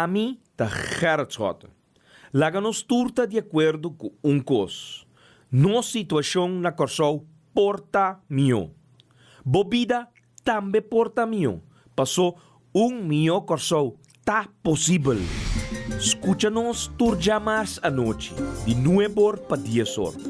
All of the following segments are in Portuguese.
a mim tá Gertschot. Laga nos turta de acordo com cos. Nossa situação na Corsol porta mio. Bobida também porta mio. Passou mio Corsol tá possível. Escucha-nos turja mais à noite, de 9 para 10 horas.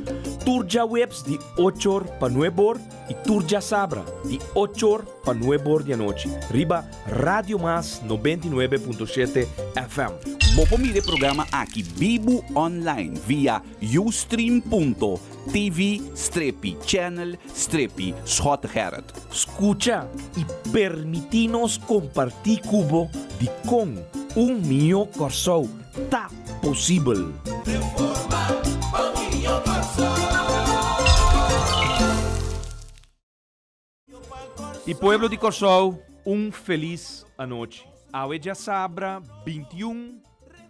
Turja webs de 8 horas para 9 horas e turja sabra de 8 horas para 9 horas da noite. Riba Radio Mas 99.7 FM. Mopo mire programa aqui Bibo Online via ustream.tv/channel/Schotgerrit. Escucha e permite-nos compartir cubo de com mio Corsol tá possível. E pueblo de Corsol, feliz anoche. A já sabra 21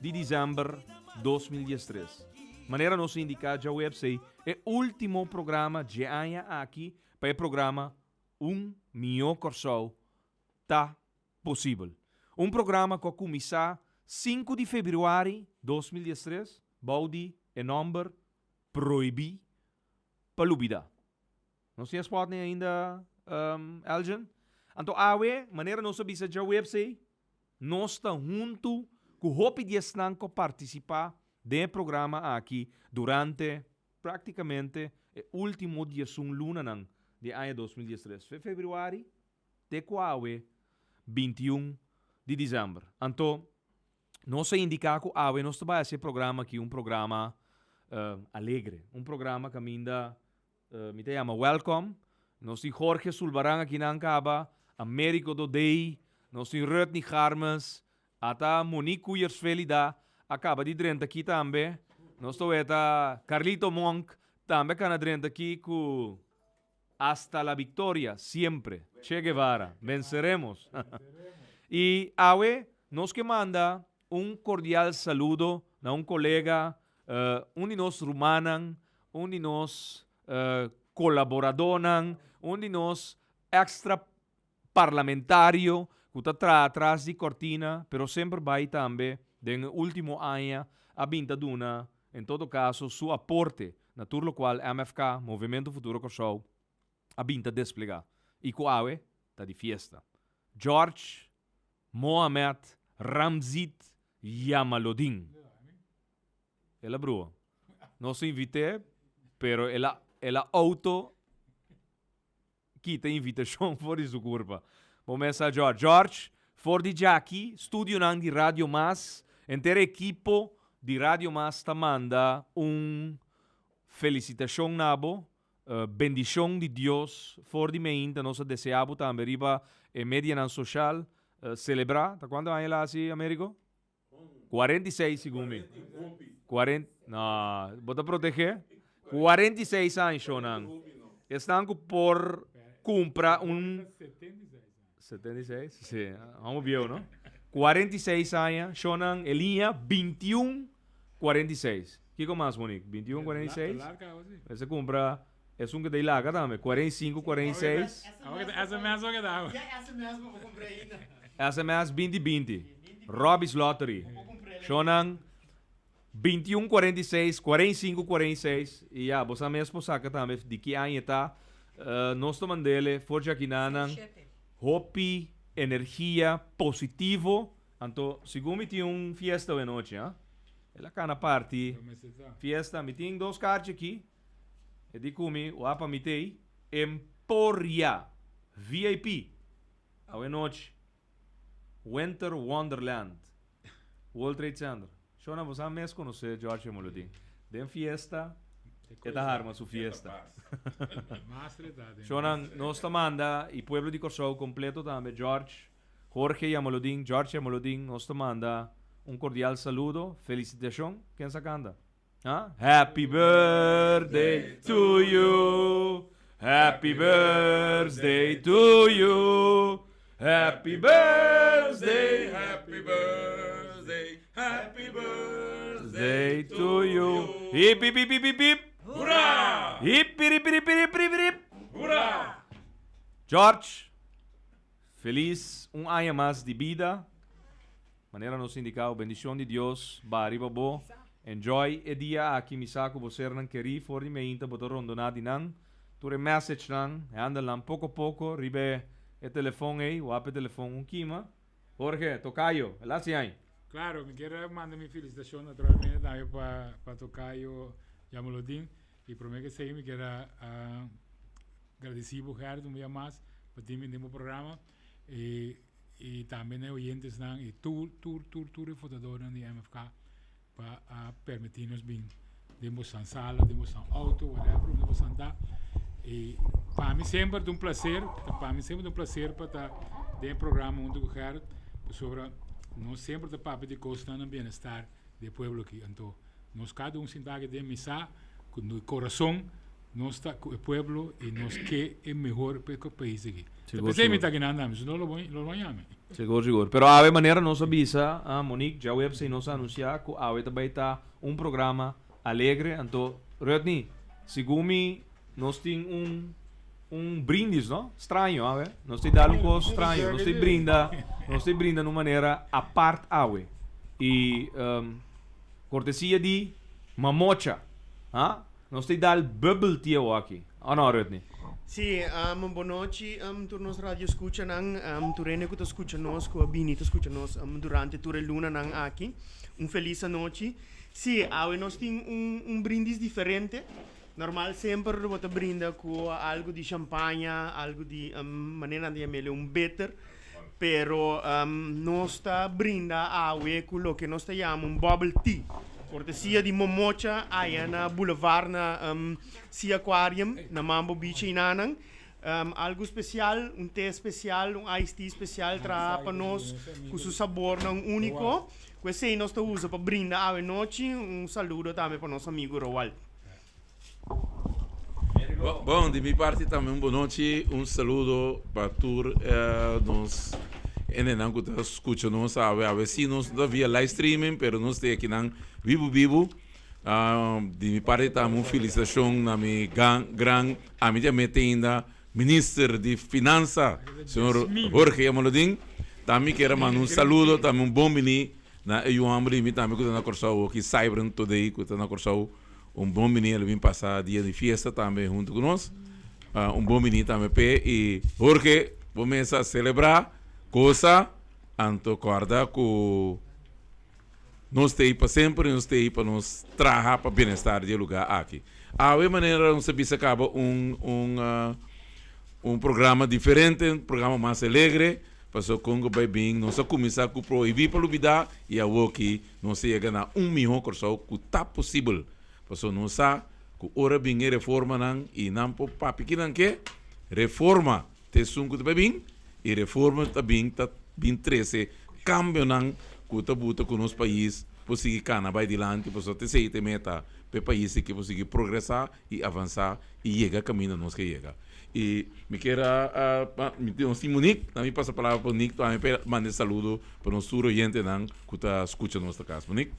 de dezembro de 2013. Maneira nos indicar já website é o último programa de ano aqui para o programa mio Corsol tá possível. Programa que começar 5 de fevereiro de 2013, Baudi e número proibi para lubida. Não sei se pode ainda, Elgin. Então, maneira nós sabemos já website, nós estamos junto com o Hopi de Estanco participar do programa aqui durante praticamente o último dia luna de ano 2013. Fevereiro, de 21 de dezembro. Então, nós indicamos que nós vamos fazer programa aqui, programa alegre, programa que ainda me chama Welcome. Nós temos Jorge Sulbarang aqui na Ancaba, Américo do Day, nós temos Rutney Harmes, até Monique Uyersvelida, acaba de drenta aqui também. Nós temos Carlito Monk, também que drenta aqui com Hasta la Victoria, siempre. Che Guevara, venceremos. E nos que manda cordial saludo a colega, de nós rumanan, de nós colaboradoran, de nós extra parlamentario, que está atrás de cortina, pero sempre vai também, no último ano, a vinda duna, em todo caso, su aporte, na turno qual MFK, Movimento Futuro Corsol, a vinda desplegar. E com está de fiesta. George Mohamed Ramzit Yamalodin. Ela brua. Não se invitei, pero ela auto quita invitação fora sua curva. Começa George. George, for de Jackie, studio de Radio Mas, inteiro equipo de Radio Mas te manda felicitação nabo, bendição de Deus, for de mim, nós desejamos também riba media social, celebrar, tá quando é lá assim, Américo? 46, segundo mim. 40, não, bota proteger. 46 anos, Shonan. Estão por comprar 76? Sim, vamos ver, não? 46 anos, Shonan, Elinha, 21, 46. O que mais, Monique? 21, 46? Você compra, é um que daí larga também, 45, 46. Essa mesmo que dá. Essa mesmo eu comprei ainda. Essa mesmo, 20, 20. Robbie's Lottery. Shonan, 21, 46, 45, 46. E você mesmo saca também de que ano está. Nós tomamos dele, forja aqui nanan. Hopi, energia, positivo. Então, segundo me tinha fiesta de noite, hein? Ela cana party, fiesta, me tinha 2 cartas aqui. E di come, o apa me tem, Emporia, VIP. A noite, Winter Wonderland, World Trade Center. Shona, você mesmo conhece George Molodin. Den fiesta, é da arma sua fiesta. Shona, nós manda, e pueblo de Corsol completo também, George, Jorge Yamolodin, George Yamolodin, nós manda cordial saludo, felicitação, quem se canta? Huh? Happy birthday to you, happy birthday to you, happy birthday, happy birthday, happy birthday to you. Hip hip hip hip hip hip. Hurra! Hip hip hip hip hip hip. Hurra! George, feliz ano mais de vida. Maneira nos indicado, bendición de Dios, va arriba bo. Enjoy e dia aqui misako você não querer for de meinta botar rondonado não. Tu message não, anda lá pouco a pouco, ribe e telefone aí, o app telefone um kima. Jorge, tocayo, lá se aí. Claro, me quero mandar minha felicitação naturalmente também para Tocayo Jamolodin. E prometo que sei, me quero agradecer por Gerardo um dia mais para ti no programa. E também oyentes e tu refutador de MFK para permitir-nos vir. Demos em sala, demos em auto, whatever, demos em dar. E para mim sempre é um prazer, para estar dentro do programa junto com o Gerardo, sobre nós sempre de papo de costa no bem-estar do povo aqui. Então, nós cada sinta de missa com o coração, nós está com o povo e nós que é melhor para o país aqui. Pensei que está aqui não andamos, não lo vou chamar. Seguro. Pero a maneira nos avisa, Monique, já website nos anunciar que a também está programa alegre. Então, Rodney, segundo nós temos brindis, não? Estranho, ave? Nós te dá coisa estranho, nós te brinda de uma maneira a parte ave. E cortesia de mamocha, nós te dá bubble tea aqui. Ah, não, Rodney? Sì, boa noite, tu nos radio escucha nang, tu rene que tu escucha nos, que bini tu escucha nos durante tu luna nang aqui. Feliz noite. Sì, hoje nós temos brindis diferente. Normal sempre você brinda com algo de champanhe, algo de maneira de amele better. Pero nós está brinda hoje com o que nós chamamos bubble tea. Cortesia de Momocha, aí na Boulevard, na Sea Aquarium, na Mambo Beach em Nanang. Algo especial, té especial, iced tea especial para nós, com seu sabor não único. Questo aí nós usamos para brindar à noite. Saludo também para nosso amigo Roald. Bom, de minha parte também boa noite, saludo para todos nós. En dan que escucha nos a ver nós via live streaming, pero nós tem aqui nan vivo. De minha parte também felicitação na minha gran amiga ainda ministro de finanças, senhor Jorge Jamolodin. Também quero mandar saludo, também bom menino na Yuamri, me também que está na Corsau aqui Cyber today que está na Corsau. Bom menino ele vem passar dia de festa também junto conosco. Bom menino também e Jorge vamos a celebrar coisa, anto corda que nós temos para sempre, nós temos para nos trabalhar para o bem-estar do lugar aqui. A maneira nós se acaba programa diferente, programa mais alegre, para o Congo vai bem, nós começar com proibir para olvidar e a aqui nós chega a milhão de pessoas que está possível, para nós que ora bem reforma não e não para pequena que reforma te sunco vai bem. E reforma também está bem 13 cambio não que buta com os países para seguir cana vai adiante para só ter seite meta para países que conseguir progressar e avançar e chegar caminho nós que chega e me quero me Monique também passa a palavra para Monique também manda saludo para nosso oyente não que está escutando nossa casa Monique.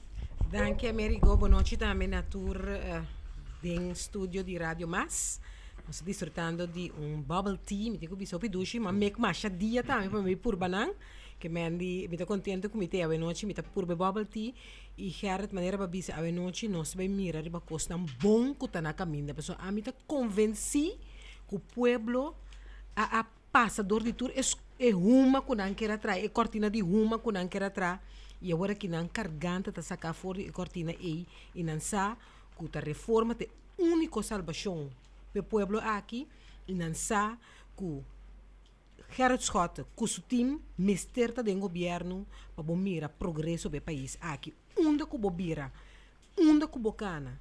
Danke Amerigo, boa noite também na tour do estúdio de Rádio Mas. Nós estamos desfrutando de bubble tea, me digo bispo pidushi, mas me macha dia também para me pur banang, que me estou contente com me ter a noite, me tá pur bubble tea e Gerard maneira para bisa a noite nós vai mirar riba costa bom que tá na caminho, pessoa a me tá convenci que o pueblo a passador de tour é ruma que não quer atrás, é cortina de ruma que não quer atrás e agora que não cargante tá sacar fora a cortina aí e não sa que a reforma é único salvação o pueblo aqui e não sabe que Gerard Scott, com seu time, mesterta do governo para mirar progresso do país aqui. Onde que bobira, onde que bocana,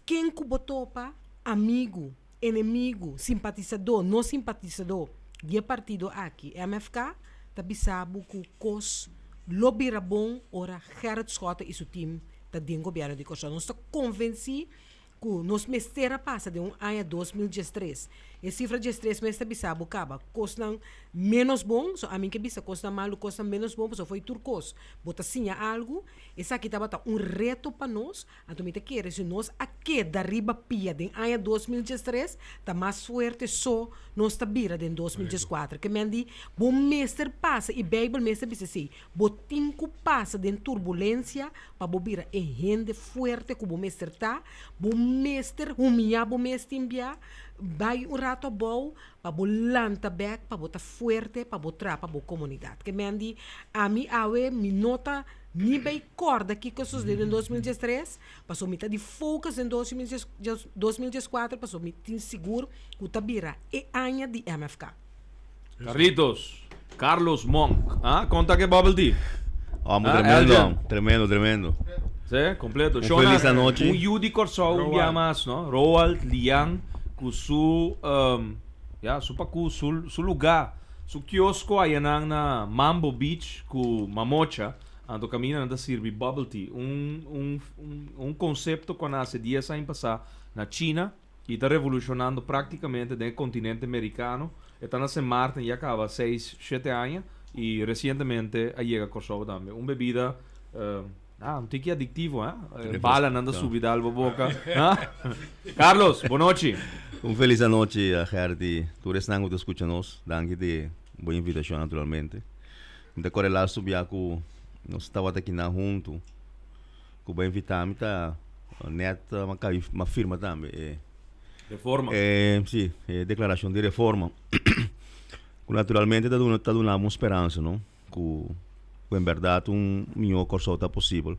quem que botopa, amigo, inimigo, simpatizador, não simpatizador, e partido aqui, MFK, tabi sabe que cos lobira bom, ora Gerard Scott e seu time, tá dentro do governo de Costa. Nós estamos convencidos que nos mestera passa de ano 2013 E cifra de estresse mesmo bisa bocaba. Costam menos bom, so a mim que bisa custa malo, custa menos bom, so foi turcos. Bota sim algo, essa aqui tava reto para nós, então me te queres, se nós aqui da riba pia, em ano 2013, tá mais forte só nós tá bira em 2014. Que me andi, bom mestre passa, e Bible mestre bisa assim, botinco passa de turbulência, para bobira e rende forte que o bom mestre tá, bom mestre, humilhar bom mestre enviar, vai um rato bom, para bolanta back, para botar forte, para botar para a comunidade. Que me andi, a mim, me nota, me bem corda aqui que os em 2013, passou me de focus em 2014, passou me seguro que o tabira e anha de MFK. Carlitos, Carlos Monk, conta que Bubble Tea. Tremendo. Sí, completo. Feliz noche. Un Yudi Corso, un día más, ¿no? Roald, Liang, con su, su lugar, su kiosco allá na Mambo Beach, con Mamocha, ando camina anda sirve bubble tea. Un concepto que hace 10 años pasado na China y está revolucionando prácticamente del continente americano. Está en Marte y acaba 6, 7 años y recientemente llega Corso también. Una bebida un tiki adictivo, bala anda subida al boca. Carlos, buenas noches. Un feliz noche a Gerti. Tú eres nango te escuchanos. Danke de boa invitação naturalmente. Me correlar subia com nós estava aqui na junto. Com boa invitar me tá neta uma firma também. Reforma. Sim, declaração de reforma. Naturalmente está dando uma esperança, não? Com em verdade melhor corso está possível.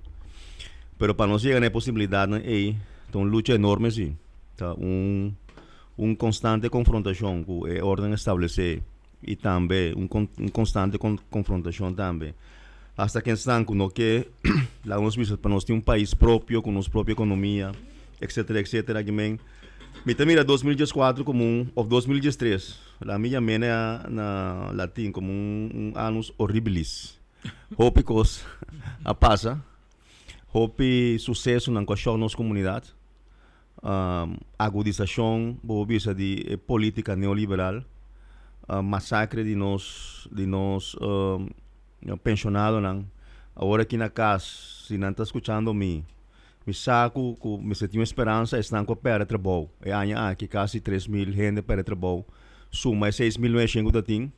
Pero para nós chegar na possibilidade aí, então luta enorme sim. Tá constante confrontação com a ordem estabelecer e também constante confrontação também. Hasta que estão com que lá nós vimos para nós ter país próprio com nossa própria economia, etc. Me mira 2014 como ou 2013. La minha mena na latim como anos horribilis. Hope cos a passa. Hope sucesso na nossa comunidade. Agudização bobisa de política neoliberal. Massacre de nós pensionados. Agora aqui na casa, se não está escutando me saco, me senti uma esperança, estão com para trabalho. E aqui quase 3.000 gente para trabalho. Suma 6.000 não é chego da tim.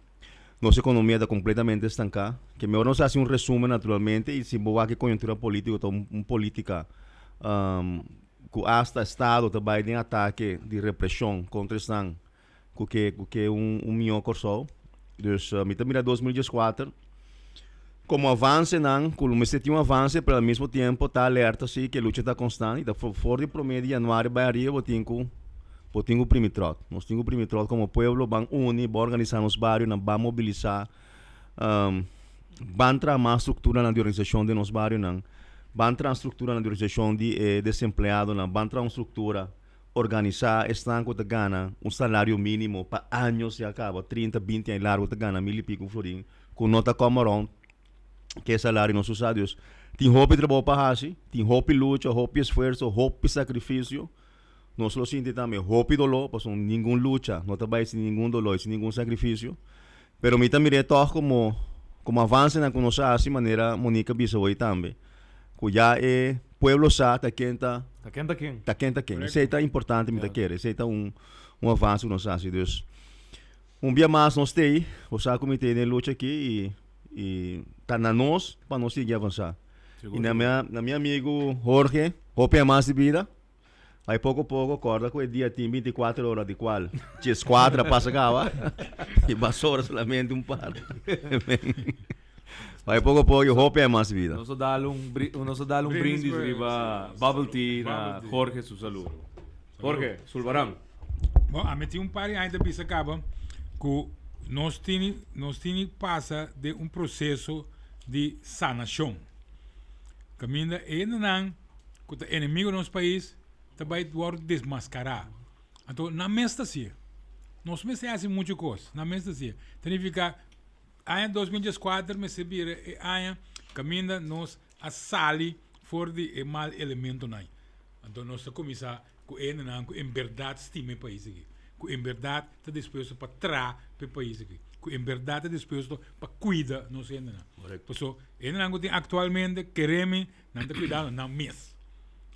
Nossa economia está completamente estancada. Que melhor nós fazer resumo naturalmente e se boa que conjuntura política, então política que hasta Estado também tem ataque de repressão contra estão que melhor corso. Então, me mira 2014 como avance não, como se tinha avanço, pero ao mesmo tempo está alerta assim que a luta está constante. Então, fora de promedio de janeiro vai arriba, Botinho primitrot. Nós temos o primitrot como povo, vamos unir, vamos organizar nos bairros, vamos mobilizar, vamos tramar a estrutura na organização de nos bairros, vamos tramar a estrutura na organização de desempregados, vamos tramar uma estrutura, organizar, estanco de gana, salário mínimo para anos se acaba, 30, 20 anos largo de gana, 1.000 e pico florim, com nota camarão, que é salário nos usados. Tem roupa de trabalho para fazer, tem roupa de luta, roupa de esforço, roupa de sacrifício. Nós lo sentimos também, roupa e dolor, porque nenhuma luta, não trabalha sem nenhum dolor, sem nenhum sacrifício. Pero me também retorno como avança na nossa assim maneira Monica Bissoy também. Que já é pueblo sa, tá quem. Isso é importante, me quer. Isso é avanço nós assim, Deus. Dia mais nós temos, o comitê de luta aqui e tá na nós para nós seguir avançar. E na minha amigo Jorge, roupa é mais de vida. Aí pouco a pouco, acorda que o dia tem 24 horas de qual? Dias 4 passa cá, e basura solamente par. Aí pouco a pouco, roupa é mais vida. Nós damos brindis riba Bubble Tea na Jorge su saúde. Jorge, Sulbarán. Bom, a mim tem par ainda bisa acaba que nós temos passa de processo de sanação. Caminha não que o inimigo do nosso país também vai desmascarar. Então, na mesta nós fazemos muita coisa. Na mesta significa, em 2014, me sabia, caminha nós a sali fora de mal elemento. Então, nós começamos com ele, em verdade, estima o país aqui. que em verdade está disposto para trás para o país aqui, que em verdade está disposto para cuidar nos ainda. Por isso, ainda não tem atualmente queremos não está cuidando não mês.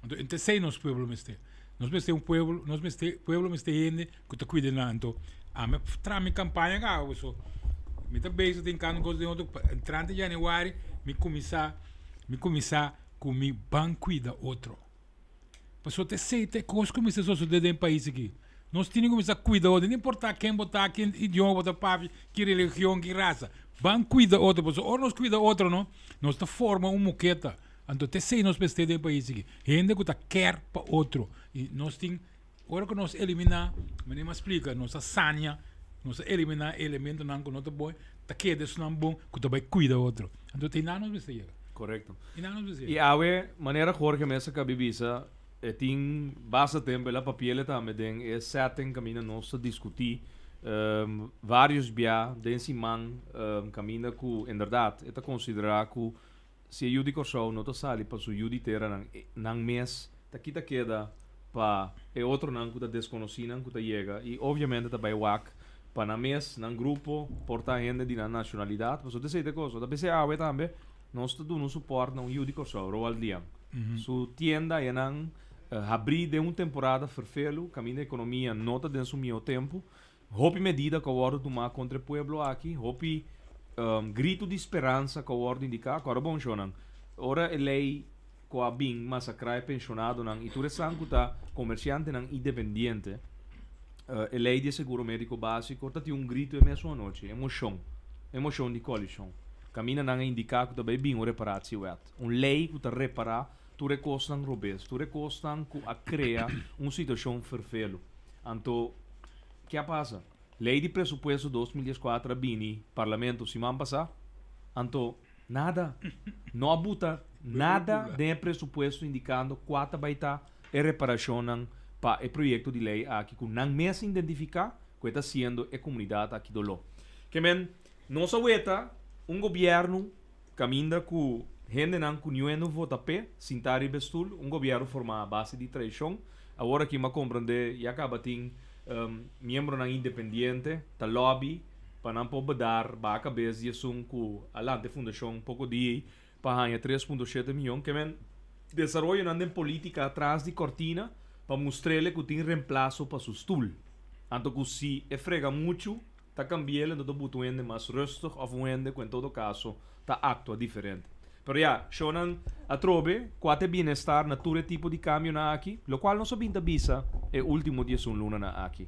Então sei nos pueblo meste. Nós meste um pueblo, nós meste pueblo meste gente que está cuidando então. A me tra mi campanha cá, isso. Me tá bem tem cano coisa de outro 30 de janeiro me começar com me ban cuida outro. Passou te sei te coisa como se só de país aqui. Nós temos que começar a cuidar outro, não importa quem botar, quem idioma botar papi, que religião, que raça. Ban cuida outro, porque ou nós cuida outro, não? Nós tá forma moqueta. Então te sei nós peste de país aqui. Gente que tá quer para outro. E nós tem hora que nós eliminar, mas nem me explica, nós sanha, nós eliminar elemento não que não tá bom, tá que isso não bom, que também cuida outro. Então tem nada nos peste. Correcto. E nada nos peste. E awe, maneira Jorge Mesa kabibisa, tem bastante tempo lá papel também tem é setting caminho nós discutir vários bia desse man caminho que em verdade é considerar que se o judico show não tá sali para o juditera nang mês tá queda para é outro não que tá desconhecido que tá chega e obviamente tá vai wak para na mês nang grupo porta gente de na nacionalidade para você sei coisa da PC awe também nós tá dando suporte não judico show roal dia su tienda é nang abrir de uma temporada ferfelo, caminho da economia nota de meu tempo, hopi medida que eu vou tomar contra o pueblo aqui, hopi grito de esperança que eu vou indicar, agora bom chonan, ora a lei que a bem massacrar pensionado nan e tudo sangue tá comerciante nan independente, a lei de seguro médico básico, tá um grito é mesmo noite, emoção de coalição, caminho nan indicar que também bem o reparação é, lei que tá reparar tu recostan robes, tu recostan a criar uma situação ferfelo. Então, o que passa? Lei de presupuesto 2004 bini, parlamento se man passar, então, nada, não abuta nada de presupuesto indicando quanto vai estar a reparação para o projeto de lei aqui, que não mesmo identificar que está sendo a comunidade aqui do lo. Que men, nós aguenta governo caminha com gente não conhece vota pé, sintari bestul, governo forma a base de traição. Agora que me compreende e acaba tem membro não independente, tá lobby para não poder dar a cabeça de som com a lante fundação pouco de para ganhar 3,7 milhões que men desenvolve não tem política atrás de cortina para mostrar-lhe que tem reemplaço para seu stool. Então que se frega muito, tá cambiando do boto ende mais rustigo ou ende que em todo caso tá actua diferente. Pero ya, shonan atrobe, quate bienestar na todo tipo de cambio na aqui, lo qual não se binta bisa é último dia sun luna na aqui.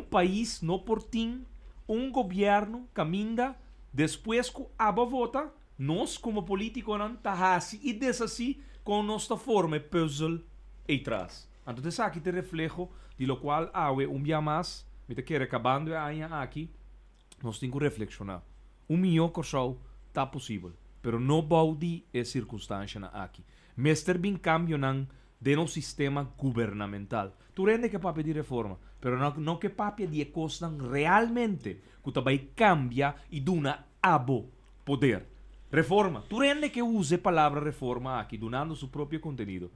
País no por tin, governo caminha, depois que aba vota, nós como político não tá assim e desassi com nossa forma puzzle e traz. Então aqui te reflejo de lo qual awe dia mais, me te quer acabando a aqui, nós temos que reflexionar. Milhão corsau tá possível. Pero no baudi é circunstância aqui. Mester bin cambio nan de no sistema governamental. Tu rende que papi de reforma, pero não que papi de costan realmente que também cambia e duna abo poder. Reforma. Tu rende que use a palavra reforma aqui, donando seu próprio conteúdo.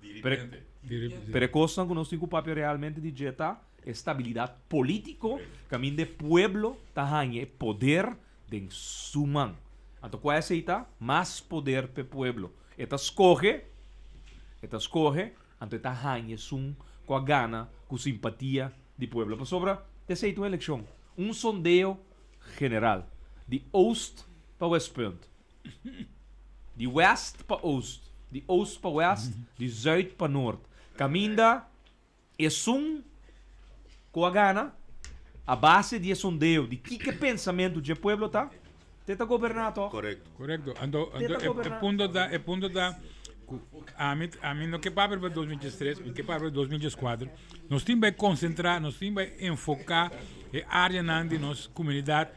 Pero costan que nós temos que papi realmente de jetar estabilidade político, caminho de pueblo, tahanhe poder de suman. Então, qual é aceita? Mais poder para o pueblo. Eta escorre, então eta ganha com a gana, com simpatia do pueblo. Para sobra, aceita uma eleição. Sondeo general. De Oost para Westpunt. De West para Oost. De Oost para West. De Zuid para Noord. Caminda é com a gana, a base de sondeo, de que pensamento do pueblo está. Tenta governato. Correcto. Correcto. É ponto da a mim não que para 2023, que para 2024, nós temos que concentrar, nós temos que enfocar a área de nossa comunidade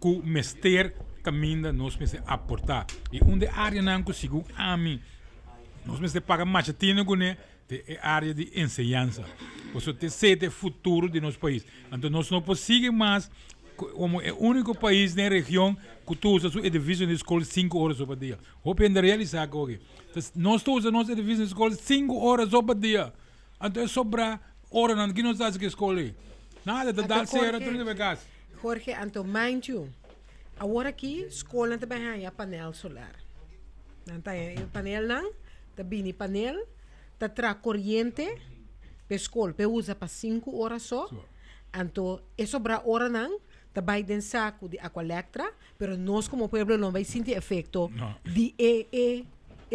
que mester caminho nós temos aportar. E onde a área não consigo a mim, nós temos que pagar mais tino com a área de ensinança. Porque tem sete futuro de nosso país. Então nós não podemos mais como é o único país na região que usa sua edifício de escola 5 horas por dia. O que é realizar agora? Nós usamos nosso edifício de escola 5 horas por dia. Então é sobrar hora que nós damos que escola. Nada, dat Ato dat zeer Jorge. toen de gas. Jorge, anto mind you, agora aqui, escola te vai panel solar. Não tá o panel não, tá bini panel, tá tra corrente, pe escola, pe usa para 5 horas só. Anto, é sobra hora não, tá vai den saco de Aqualectra, pero nós como pueblo não vai sentir efeito Não. de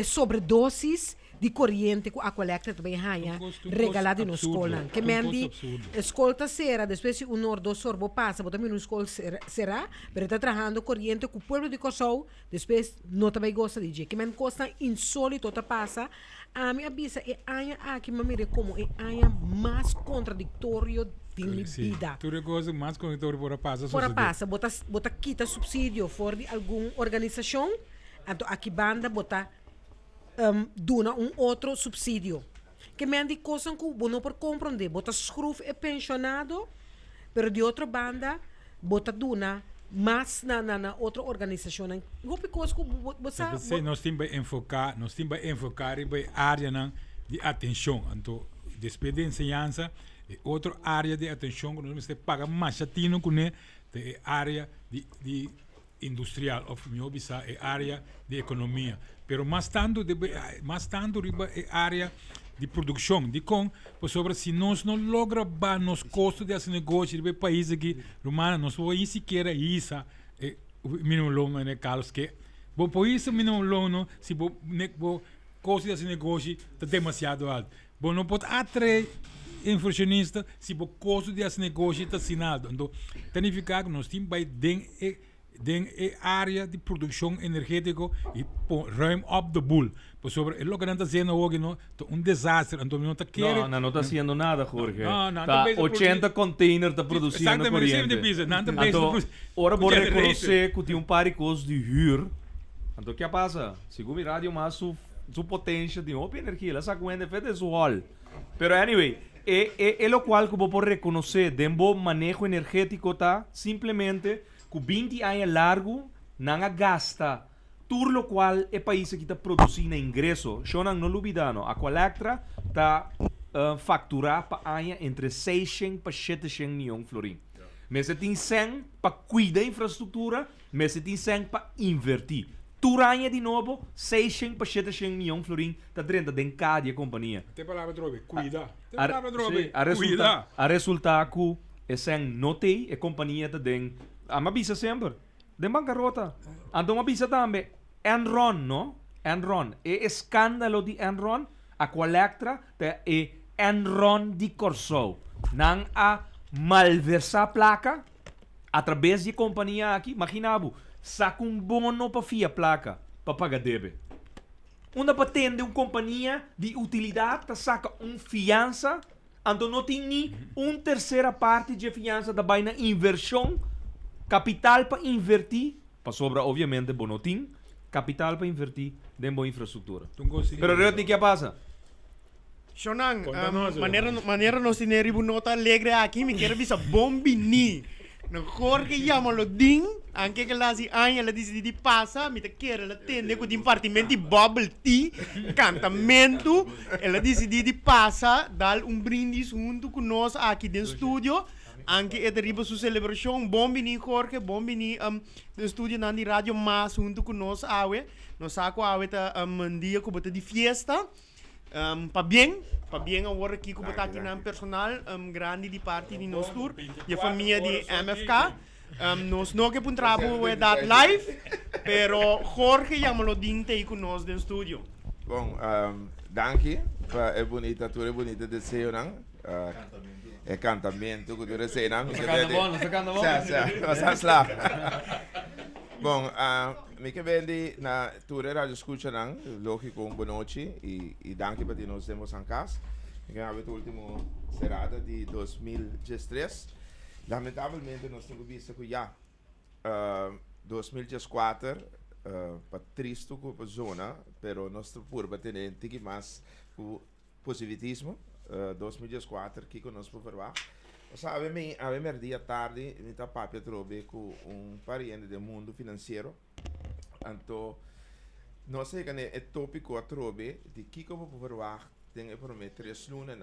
sobredosis de corrente com Aqualectra também raia custo regalado na absurdo. escola. Que Um mendi custo absurdo. escolta será, depois se um ou dois sorbo passa, botar no escola será, pero está trabajando corriente com o povo de Kosovo, depois não também gosta de dizer. Que men costa insólito tá passa, a minha avisa é aia aqui, mas mire como é aia mais contraditório de vida. Tudo é coisa mais conector por a passa. Fora passa, bota quita subsídio for de alguma organização, então aqui banda bota dona outro subsídio. Que me andi coisa que não por compreender, bota scruf é pensionado, pero de outra banda bota dona mas na outra organização. Hope coisa que você Nós temos que enfocar, em área de atenção. Então, depois de ensinança, outra área de atenção que nós temos que pagar mais atino com é área de industrial, ou melhor, é área de economia. Pero mais tanto é área de produção, de por sobre se nós não logra nos custos desse negócio de país aqui, Romana, nós vamos nem sequer isso, o mínimo lono, né, Carlos, que por isso o mínimo lono, se o custo desse negócio está demasiado alto. Bom, não pode atrair inversionista se o custo desse negócio está assinado. Então, significa que nós temos que área de produção energética e ruim op de boel. Por sobre o que está sendo hoje, desastre. Então, não está querendo. No está haciendo nada, Jorge. No, Tá está 80 containers está produzindo corriente. Ora, vou reconhecer que tem par de coisas de huur. Então, o que passa? Segundo a rádio, mas sua potência de open energia, ela sabe que é sol. Pero anyway, é lo qual que vou reconhecer, dembo manejo energético tá simplesmente que 20 anos largo não gasta tudo lo qual é país que está produzindo ingresso. Eu não olvidando, a Aqualectra está facturar para ano entre 600 para 700 milhões de florins. Mas você tem 100 para cuidar da infraestrutura, mas você tem 100 para investir. Turanha de novo, 600 para 700 milhões de florins está dentro de cada companhia. Tem palavra droga, cuida. Tem A palavra droga, resulta que é sem notei, a companhia está dentro. A mabisa sempre. De bancarrota. Então mabisa também. Enron, no? Enron. É escândalo de Enron. A Aqualectra é Enron de Corso. Não há malversar placa através de companhia aqui. Imaginavo, saca bono para fia placa para pagar débito. Uma patente de companhia de utilidade saca fiança. Então não tem nem terceira parte de fiança da baina inversão. Capital para invertir, para sobra, obviamente, bonotim, capital para invertir em boa infraestrutura. Pero realmente, o que passa? Shonan, maneira nós temos nota alegre aqui, me quero ver bombini. No Jorge llamalo ding, anche che la si anya la decidi passa, mi te chiede la tende con impartimenti bubble tea, cantamento, e la decidi passa dal un brindis junto con nos aqui dentro studio. Anche è arriva su celebrazione, bombini Jorge, bombini del studio nandi radio mas junto con nos awe, nos saco awe ta dia ko bota di fiesta. Pa bien agora aqui com botar aqui na personal grande de parte de nós tour e a família de MFK. Nós não que puntrabo é dat live, pero Jorge llamalo dinte aí com nós no estúdio. Bom, danke, é bonita, tudo é bonita de ser, não? É cantamento que tu sei, não? Sacando bom. Vamos lá. Bom, me que vendi na tua rádio escuta não, lógico boa noite e danke para nós temos em casa. Que é a última serada de 2013. Lamentavelmente nós temos visto que já 2014 para triste com a zona, pero nós por ter tiki mais com positivismo 2014 que nós por falar. Sabe, a minha dia tarde, me tá papi trobe com pariente do mundo financeiro. Então, não sei que é tópico a trobe de que como por falar tem que prometer 3 lunas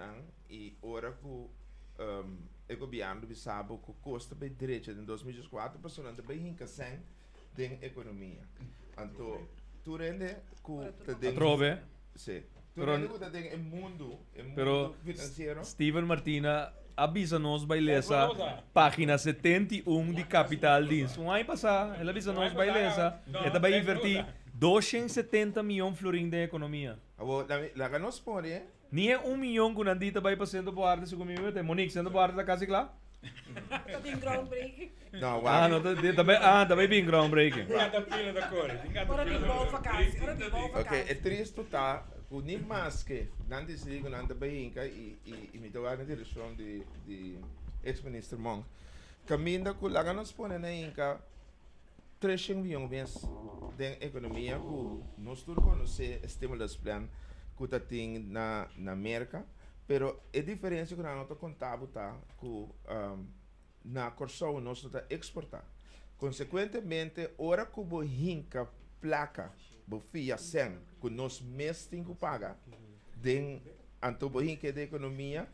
e ora que o governo de sabe que custa bem direito em 2004 para sonar bem hinca sem den economia. Então, tu rende que Trove. sim. Tu Pero- rende que tem mundo Pero financeiro. Steven Martina avisa-nos bailesa página 71 de Capital Dins. Um ano passado, ela avisa-nos bailesa e também invertir 270 milhões de florins de economia. La que nos pone, Nem é 1 milhão que Nandita vai passando por arte, segundo mim, tem Monique sendo por arte da casa lá? Dat in groundbreaking. não, Ah, não, também bem groundbreaking. Cada pila da cor. Ora die bouwvakantie. Ora die ok, bouwvakantie. é triste tá, o nem mais que não desliga nada bem e me dá na direção de ex-ministro Monk. Caminho que lá que nos pone na Inca 300 milhões de economia que nós todos conhecemos estímulos plan que tá tem na América, pero a diferença que nós estamos contando tá que na Corsão nós está exportar. Consequentemente, ora que o hinca placa, o fia sem, que nós mesmos temos que pagar, den anto o hinca da economia,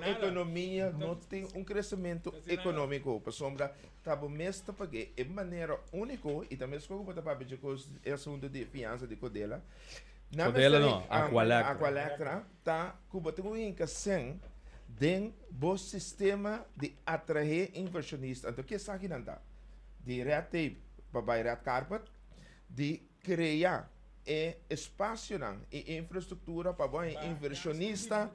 a economia não tem crescimento econômico, para sombra, tá o mesmo pagar de maneira única e também se como para pedir que é assunto de fiança de codela. Codela não, Aqualectra. Aqualectra tá que tem um hinca sem den bom sistema de atrair inversionista. Então, o que está aqui nanda? De red tape para red carpet, de criar espaço e infraestrutura para inversionista,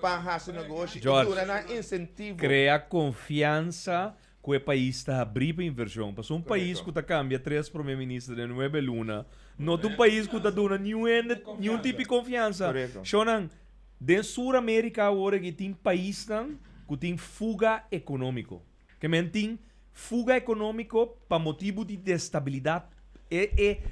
para fazer negócio, George, e incentivo. Cria confiança que o país está abrindo para inversão. Para um país que está cambia 3 primeiros-ministros de 9 luna, não é um país que está dando nenhum tipo de confiança. Correto. Shonan, de Sul-América agora que tem país que tem fuga econômico. Que tem fuga econômico para motivo de destabilidade e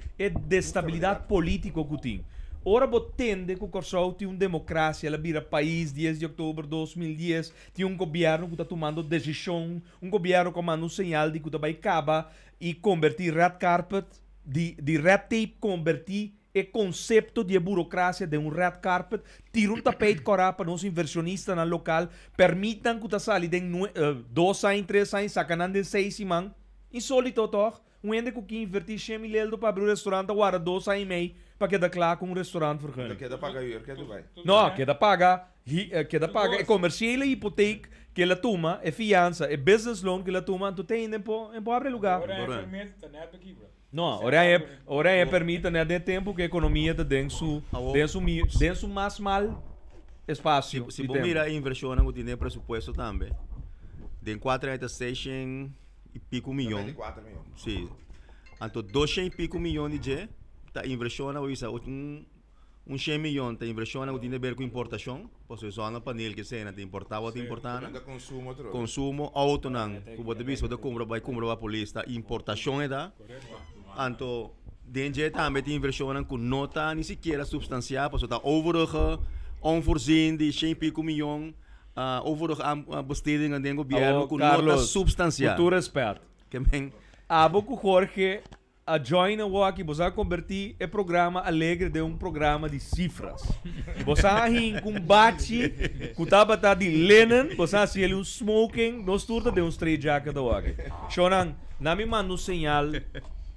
destabilidade política que tem. Ora, você tende que o Corsol tem uma democracia, ela vira país 10 de outubro de 2010, tem um governo que está tomando decisão, um governo que manda um sinal de que vai acabar e convertir red carpet, de red tape, convertir o conceito de burocracia de um red carpet, tira um tapete para os inversionistas no local, permitam que saia de 2 anos, 3 anos, sacando de 6 semanas. Insólito, toch? Um ende que invertir 100 mil euros para abrir um restaurante agora 2 anos e meio para quedar claro com um restaurante Então, vergunning. queda pagar o que vai. Não, queda paga é comercial e hipoteca que ela toma, é fiança, é business loan que ela toma, tu tem tempo abrir lugar. Agora é permite, tá neto aqui, bro. Não, ora é permite né de tempo que a economia está dentro mais mal espaço. Se você mira a inversão que tem presupuesto também, de 406 e pico milhões. 24 milhões. Sim. Então, 200 e pico milhões de tá inversão um 100 milhões de inversão que tem a ver com importação, porque só na panel que se tem importado, tem importado. Consumo outro. Consumo, auto não, que você visto da compra a polícia, importação é da. Então, dentro também tem inversão que não está nem sequer substancial, porque está overige, onvoorzien de 100 e pico milhões, overige a besteding do governo que não está substancial. Futuro respeito. Que bem. Abo que Jorge a join a aqui, você convertir o programa alegre de um programa de cifras. Você aí com bate, com tabata de Lennon, você assim um smoking, nós turta de um straight jacket da aqui. Shonan, na me manda um sinal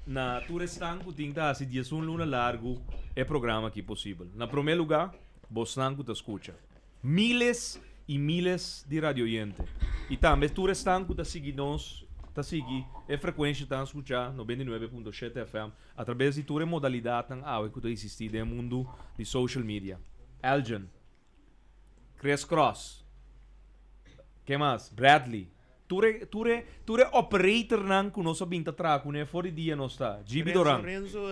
na turestan que tem que se dias luna largo é programa aqui possível. Na primeiro lugar, você não te escuta. Miles e miles de radioyentes. E também turestan que te sigue nós tá seguir é frequência tá escutar 99.7 FM através de toda modalidade que tá existir no mundo de social media. Elgin, Chris Cross, que mais? Bradley, ture operator nan que nós binta traco né fora dia nós tá. Gibi Doran.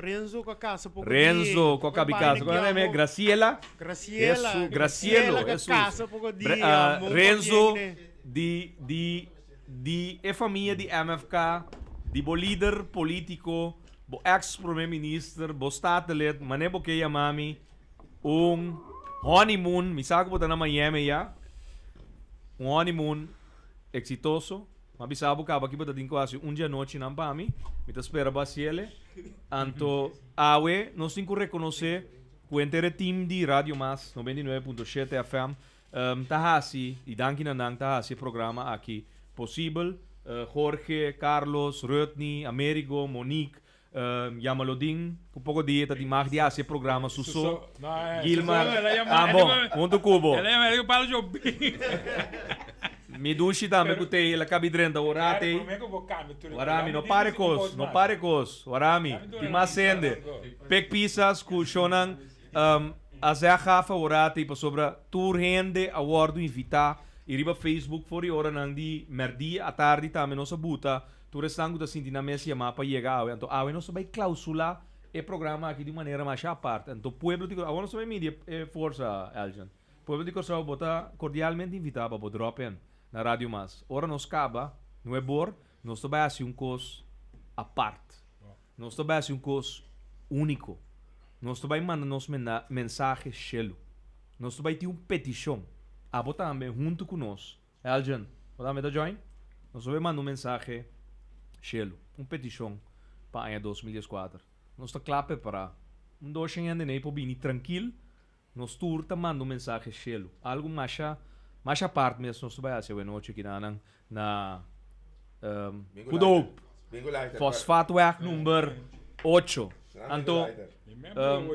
Renzo com a casa pouco. Renzo com a casa. Qual é a Graciela? Graciela. Gracielo. Casa pouco dia. Renzo é família de MFK, de bo líder político, bo ex-primeiro-ministro, bo statelet, mané bo kaya mami, honeymoon, misago po ta na Miami ya, honeymoon exitoso, mabisabo ka, baki po ta din ko asi, dia noche ng pami, mita espera ba siele, anto awe, nos tin ko reconoce, cuentere team di Radio Mas, 99.7 FM, tahasi, e dank na nang tahasi programa aqui possível. Jorge, Carlos, Rutney, Amerigo, Monique, Yamalodin, um pouco de eta de mag de esse programa Suso, Gilmar, bom, muito cubo. Eu falo de Mi dushi também que tem ela cabe drenta orate. Warami, não pare cos, Warami, ti mais sende. Pek pisas kushonang as a gafa orate para sobre tour rende award invitar e riba Facebook for hora nang di merdi a tarde também nossa buta. Tu restango da sentina mesi ama para chegar, então a nossa vai clausula e programa aqui de maneira mais à parte. Então pueblo de a nossa mídia força Eljan. Pueblo de Corsau bota cordialmente invitado para drop in na Rádio Mas. Ora nos caba, não é bor, nós também assim cos à parte. Nós também assim cos único. Nós também manda nos mensagem chelo. Nós também tem petição. A botar também junto com nós. Eljan, botar me da join? Nós também manda mensagem chelo, petição para ano 2014. Nós está clape para dois anos nem para bem tranquilo. Nós tour tá manda mensagem chelo. Algo mais a parte mesmo nós vai fazer noite aqui na Kudop. Fosfato work number 8. Então,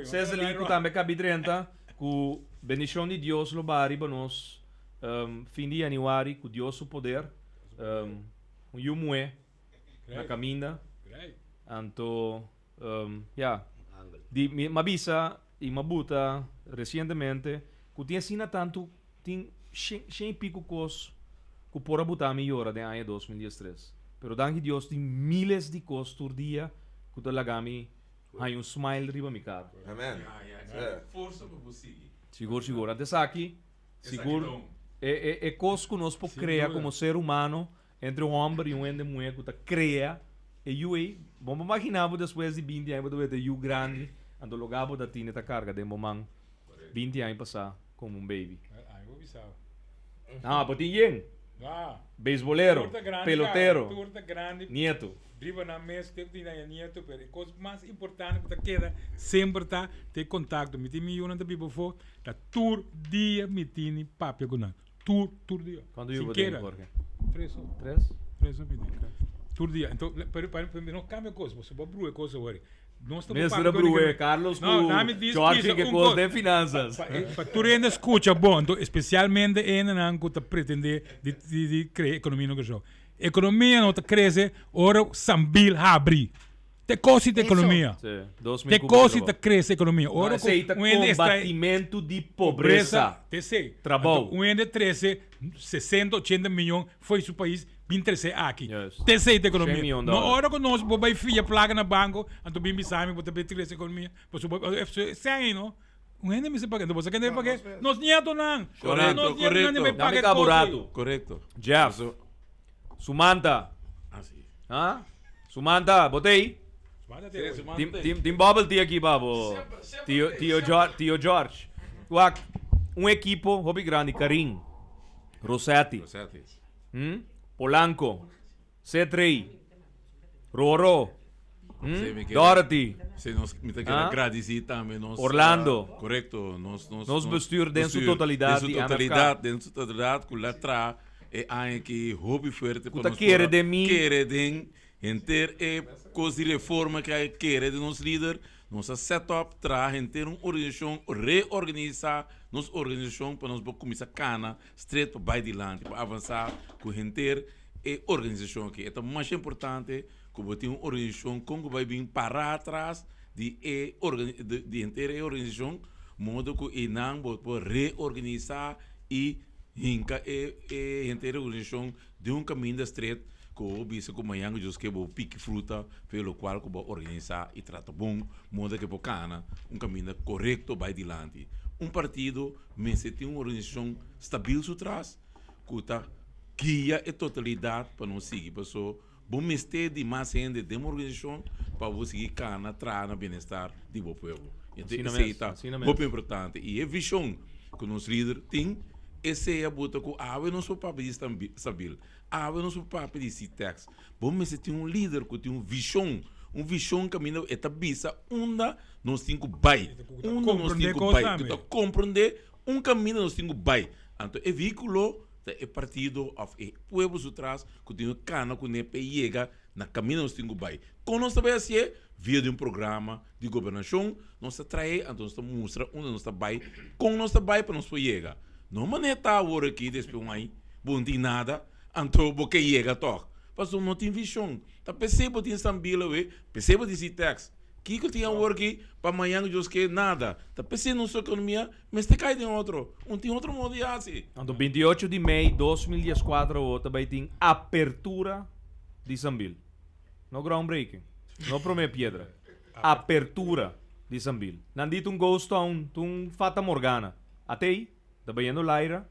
César Lico também cabe 30 com bendição de Deus lo bari para nós fim de janeiro com Deus o poder yumue na caminha. Então, di mabisa e mabuta recentemente que tinha sina tanto tem 100 pico cos que pora botar melhor de ano 2013. Pero danke Deus tem miles de cos por dia que tu lagami hay smile riba mi cara. Amen. Força para você. Seguro. Antes aqui, seguro. É cos que nós podemos criar como ser humano entre um homem e uma mulher que cria. E eu vamos imaginar depois de 20 anos do eu grande, ando logabo da tina ta carga de momang 20 anos passar como um baby. Ah, botin yen. Beisbolero, pelotero, nieto. Driva na mesa, tem que ter nieto, pero a coisa mais importante que queda sempre tá ter contato. Me tem milhões de people for, da tour dia me tem papel com nada. Tour dia. Quando eu vou ter Jorge? 3 ou tour dia. Então, para não cambia coisa, você pode bruer coisa agora. Mestre Bruer, Carlos Jorge que coisa de finanças. Para tu ainda escuta bom, então especialmente ainda não que pretende de criar economia no que jogo. Economia não está cresce, ora sambil abri. Te cosi de economia. Te cosi de cresce economia. Ora aceita combatimento de pobreza. Te sei. Trabalho. Um ende 13, 60, 80 milhões foi seu país. 23 aqui. Te sei de economia. Na hora que nós vamos fazer placa no banco, então bem bisame para ter crescer economia. Pois se aí não. Um ende me se paga. Então você quer pagar? Nós nieto não. Correto. Jeff. Sumanta. Sumanta, botei. Tem bubble tea aqui, babo. Tio George. Um equipo, hobby grande, Karim. Rossetti. Polanco. C3. Roro. Dorothy. Se nós me quer agradecer também nós Orlando. Correto. Nós bestuur dentro da totalidade. Dentro da totalidade, com letra é aí que hobby forte para nós. Quer de mim. Quer de enter é coisa de reforma que quer de nos líder. Nossa setup traz enter uma organização reorganizar nossa organização para nós começar cana straight para baixo de lante para avançar com enter e organização aqui. É mais importante que você tenha uma organização como vai vir para atrás de enter a organização modo que não pode reorganizar e hinca enter a organização de um caminho straight que o bicho como amanhã just que vou pique fruta pelo qual que vou organizar e trata bom modo que vou cana caminho correto vai adiante. Partido mas tem uma organização estável por trás que está guia a totalidade para não seguir pessoa bom mestre de mais gente de uma organização para você seguir cana traz na bem-estar do povo. Então isso é muito importante e a visão que nos líder tem essa é a bota que não sou papel de stabil não sou papel de citex bom mas tem um líder que tem uma visão caminho é tabisa onda nós cinco bai que compreender caminho nós cinco bai Então, é veículo é partido of é povo atrás que tem cana que nem chega na caminho nós temos vai. Com nós também assim via de um programa de governação nós traz então nós mostra onde nós vai com nós vai para nós chegar. Não maneta agora aqui depois aí bom tem nada então porque chega toque. Mas não tem visão. Tá percebo tem sambila percebo de tax. Que tinha work aqui para amanhã que que nada. Tá pensando na sua economia, mas te cai de outro. Tem outro modo de assim. Então, 28 de maio de 2014, também tem apertura de Sambil. Não groundbreaking. Não promete pedra. Apertura de Sambil. Não dito um ghost town, um fata morgana. Até aí, também indo Laira,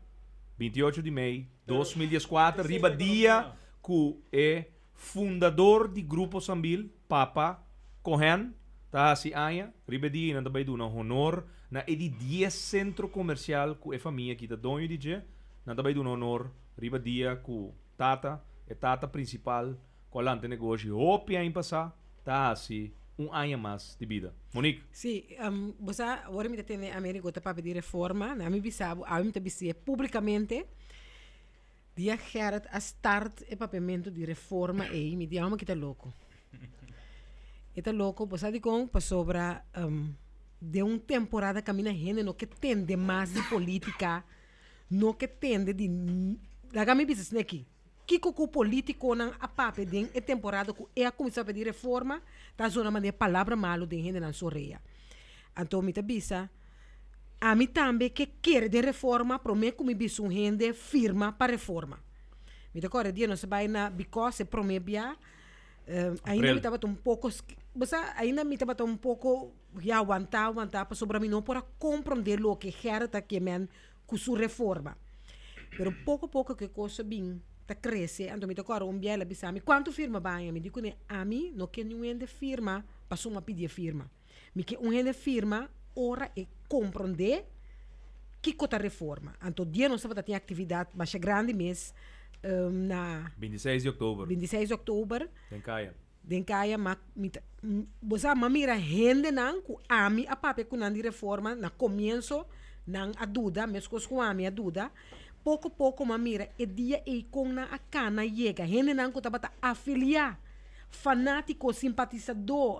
28 de maio de 2014, riba dia que é fundador do grupo Sambil, Papa Cohen, tá assim aia, ribedi na também do na honor na edi 10 centro comercial que é família que tá dono de je, na também do honor ribedia que tata principal com lante negócio opia em passar, tá assim aia mais de vida. Monique. Sim, você agora me tem América para pedir reforma, na me bisabo, a me bisé publicamente dia Gerard a start e papamento de reforma e me diamo que tá louco. Está louco, pues sabe com para sobra de uma temporada camina gente no que tende mais de política, no que tende de la gami business aqui. Kiko ku político nan a pape den e temporada ku e a começar a pedir reforma, tá zona maneira palavra malo de gente na sorreia. Então me bisa a mim também que quer de reforma, para mim como bisa gente firma para reforma. Me decora dia não se vai na because promebia ainda me estava um pouco ainda me estava um pouco já aguantar para sobre mim não para compreender o que Gerard que men com sua reforma pero pouco a pouco que coisa bem tá cresce então me toca biela bisami quanto firma vai me digo né a mim não que nenhum de firma passou uma pedir firma me que de firma ora é compreender que cota reforma então dia não sabe tem atividade mais grande mês na 26 de outubro. 26 de outubro. Den kaya bosa mamira gente nan ku ami a pape ku nan di reforma na comienzo nan a duda mescos ku ami a duda pouco mamira e dia e com na a cana llega gente nan ku tabata afiliar fanático simpatizador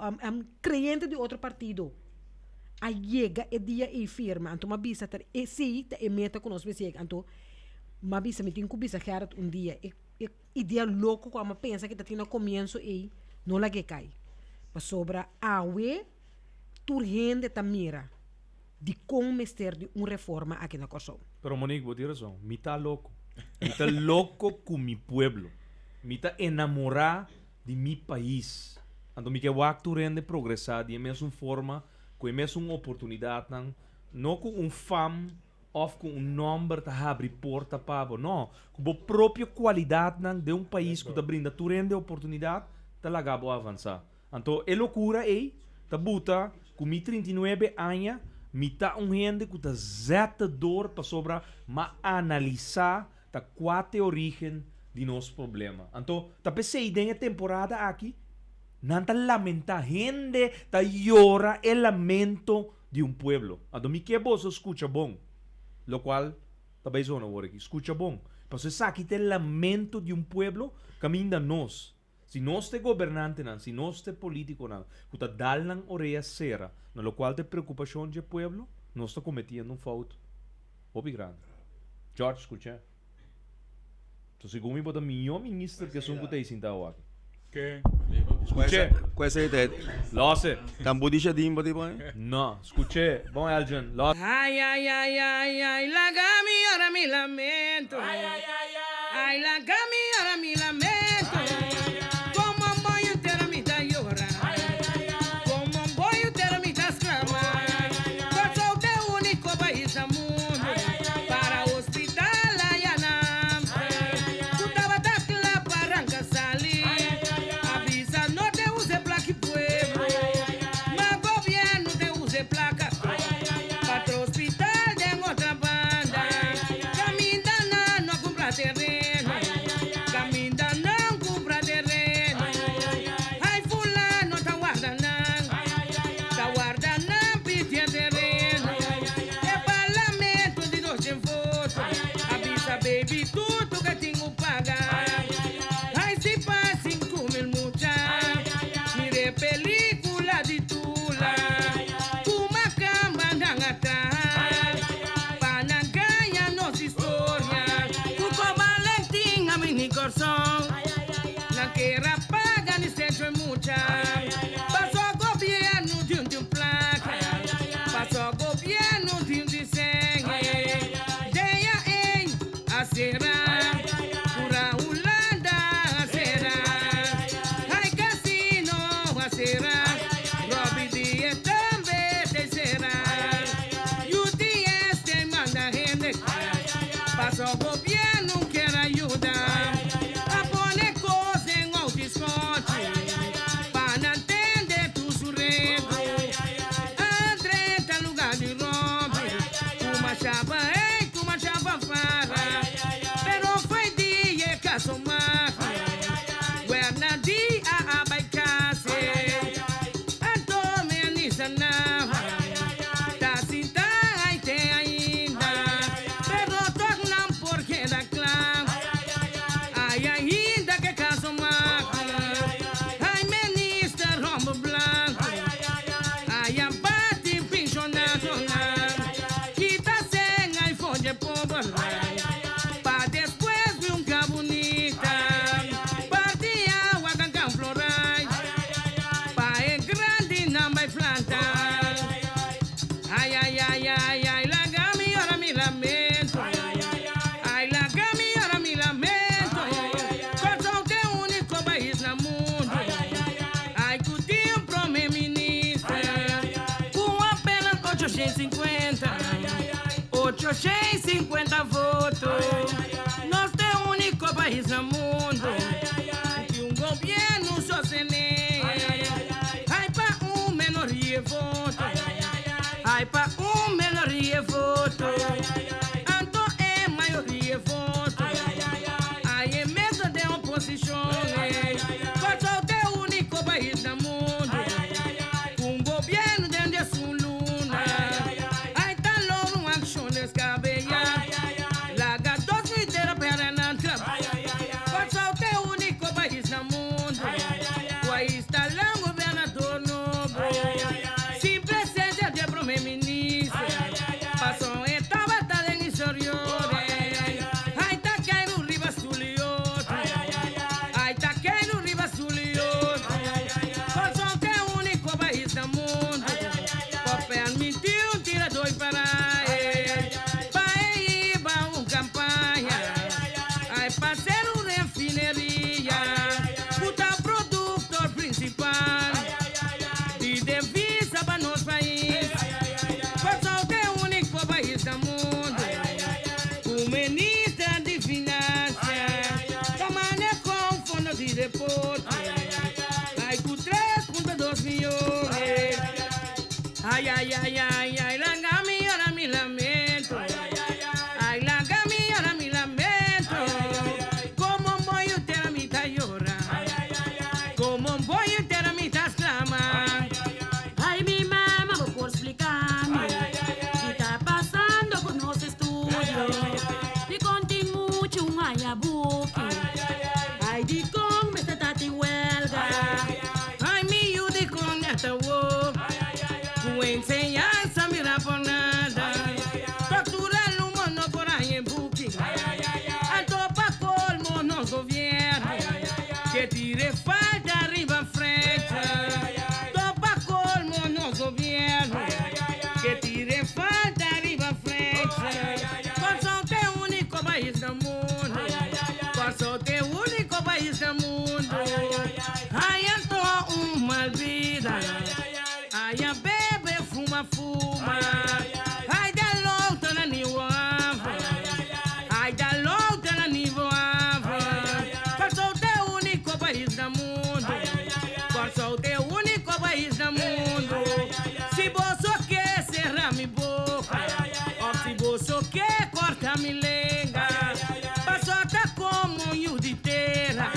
creyente de outro partido a llega e dia e firma então mabisa ter e se e meta com nós besieg então mabisa me tinha que Gerard dia e dia louco como pensa que tá tendo começo e não lá que cai para sobra awe turgente tamira de como mestre de reforma aqui na Kosovo. Pero Monique, vou ter razão. Me tá louco com mi pueblo. Me tá enamorar de mi país. Então me quer turgente progressar de mesma forma, com a mesma oportunidade, não com fam of com nome para abrir porta para não com a própria qualidade de país que brinda turende oportunidade tá lagabo avançar então é loucura tá buta com 39 anos me tá gente que tá zeta dor para sobra ma analisar tá quatro origem de nosso problema então tá pensei dentro temporada aqui não tá lamenta gente tá llora el lamento de pueblo então me que vos escucha bom lo cual também zona agora aqui escucha bom porque sabe que o lamento de pueblo caminha nós se nós te governante não se nós te político não que tá dando orelha cera no lo qual te preocupação de pueblo nós está cometendo falta obi grande George escucha então segundo me bota melhor ministro que são que tem sentado aqui que Questa è te. Losse. Tambo dice dimbo tipo. No, escuché. Bom, Elgin. Losse. Ay, ay, ay, ay, ay, la gami ahora mi lamento. Ay, ay, ay, ay. Ay, la gami ahora mi lamento. Ay, ay, ay, ay. Como un boy entero mi da llora. Ay, ay, ay, ay. Como un boy entero mi da exclama. Ay, ay, ay, ay. Yo soy de único país del mundo. Ay, ay, ay, para hospital Ayanam. Ay, ay, ay, ay. Tu tava da la barranca salir. Ay, ay, ay, ay. Avisa no te use placa pueblo. Ay, ay, ay, ay. Mas gobierno te use placa. Ay, ay, ay, ay. Para hospital de otra banda. Ay, ay, ay, ay. Camina no compra terreno. Ay, ay, ay, ay. Camina no compra terreno. Ay, ay, ay, ay. Ay, fulano ta guardando. Ay, ay, ay, ay. Ta guardando pide terreno. Ay, ay, ay, ay. É parlamento de dois em foto. Ay, ay, ay. o gobierno quer ayudar a poner cosas en autoescote para entender tus regras. A 30 lugar de rompe, uma chapa fara, pero foi dia que somar. Guarda dia a baicase, a tome nisa nava, tá cinta ai te ainda, pero tornam porque da clã, ai ainda que caso marca, ai minister rombo blanco, ai abate pinchonado, quita sem ai fonde pobre, pa después de un cabonita, partia agua cancan florais, pa é grande não vai plantar. Ai, ai, ai, ai, ai, larga-me, ora me lamento. Ai, larga-me, ora me lamento. Portugal é o único país no mundo. Ai, que o tio primeiro-ministro, com apenas 850 votos, nós temos o único país no mundo que um governo sostener. Ai, para minoria voto. Ai, para minoria voto. Então é maioria voto. Ai, é mesa de oposição. Portugal é o único país no mundo com um governo dentro de sua luna. Ai, tá logo uma ação descabelha. Larga 2 litros para não trabalhar. Portugal é o único país no mundo. O país está lá um governador novo. Se presença de primeiro-ministro. Passou etapa tá em exterior. Ai, tá caindo riba sulioto. Ai, tá caindo riba sulioto. Portugal é o único país no mundo. Por permitir tira 2 para ir para uma campanha. Ai, para ser uma refineria. Puta produtor principal de divisa para nosso país. Portugal é o único país do mundo. O ministro de Finanças trabalha com fundo de deporte. Ai, com 3,2 milhões. Ai, ai, ai, ai, ai, larga-me, ora me lamento. Ai, larga-me, ora me lamento. Como um boi ter a mitad llora. Como um boi ter a mitad clama. Ay, mi mamá, vos por explicarme qué está pasando con los estudios. Te conté mucho un ayabuque. Ay, di con me está te huelga. Ai, me ayude con esta voz. Tu enseñanza mira por nada. Tortura el humano por ahí en buque. Alto pa' colmo no gobierno. Que tire falta arriba frente. Topa colmo no gobierno. Que tire falta arriba frente. Portugal é o único país do mundo. Portugal é o único país do mundo. Ai, então uma vida. Ai, a bebe fuma. Ai, da louca na niuava. Ai, da louca na niuava. Portugal é o único país do mundo. Portugal é o único país do mundo. Se você quer cerrar minha boca, ou se você quer cortar minha língua, passou tá como um de terra,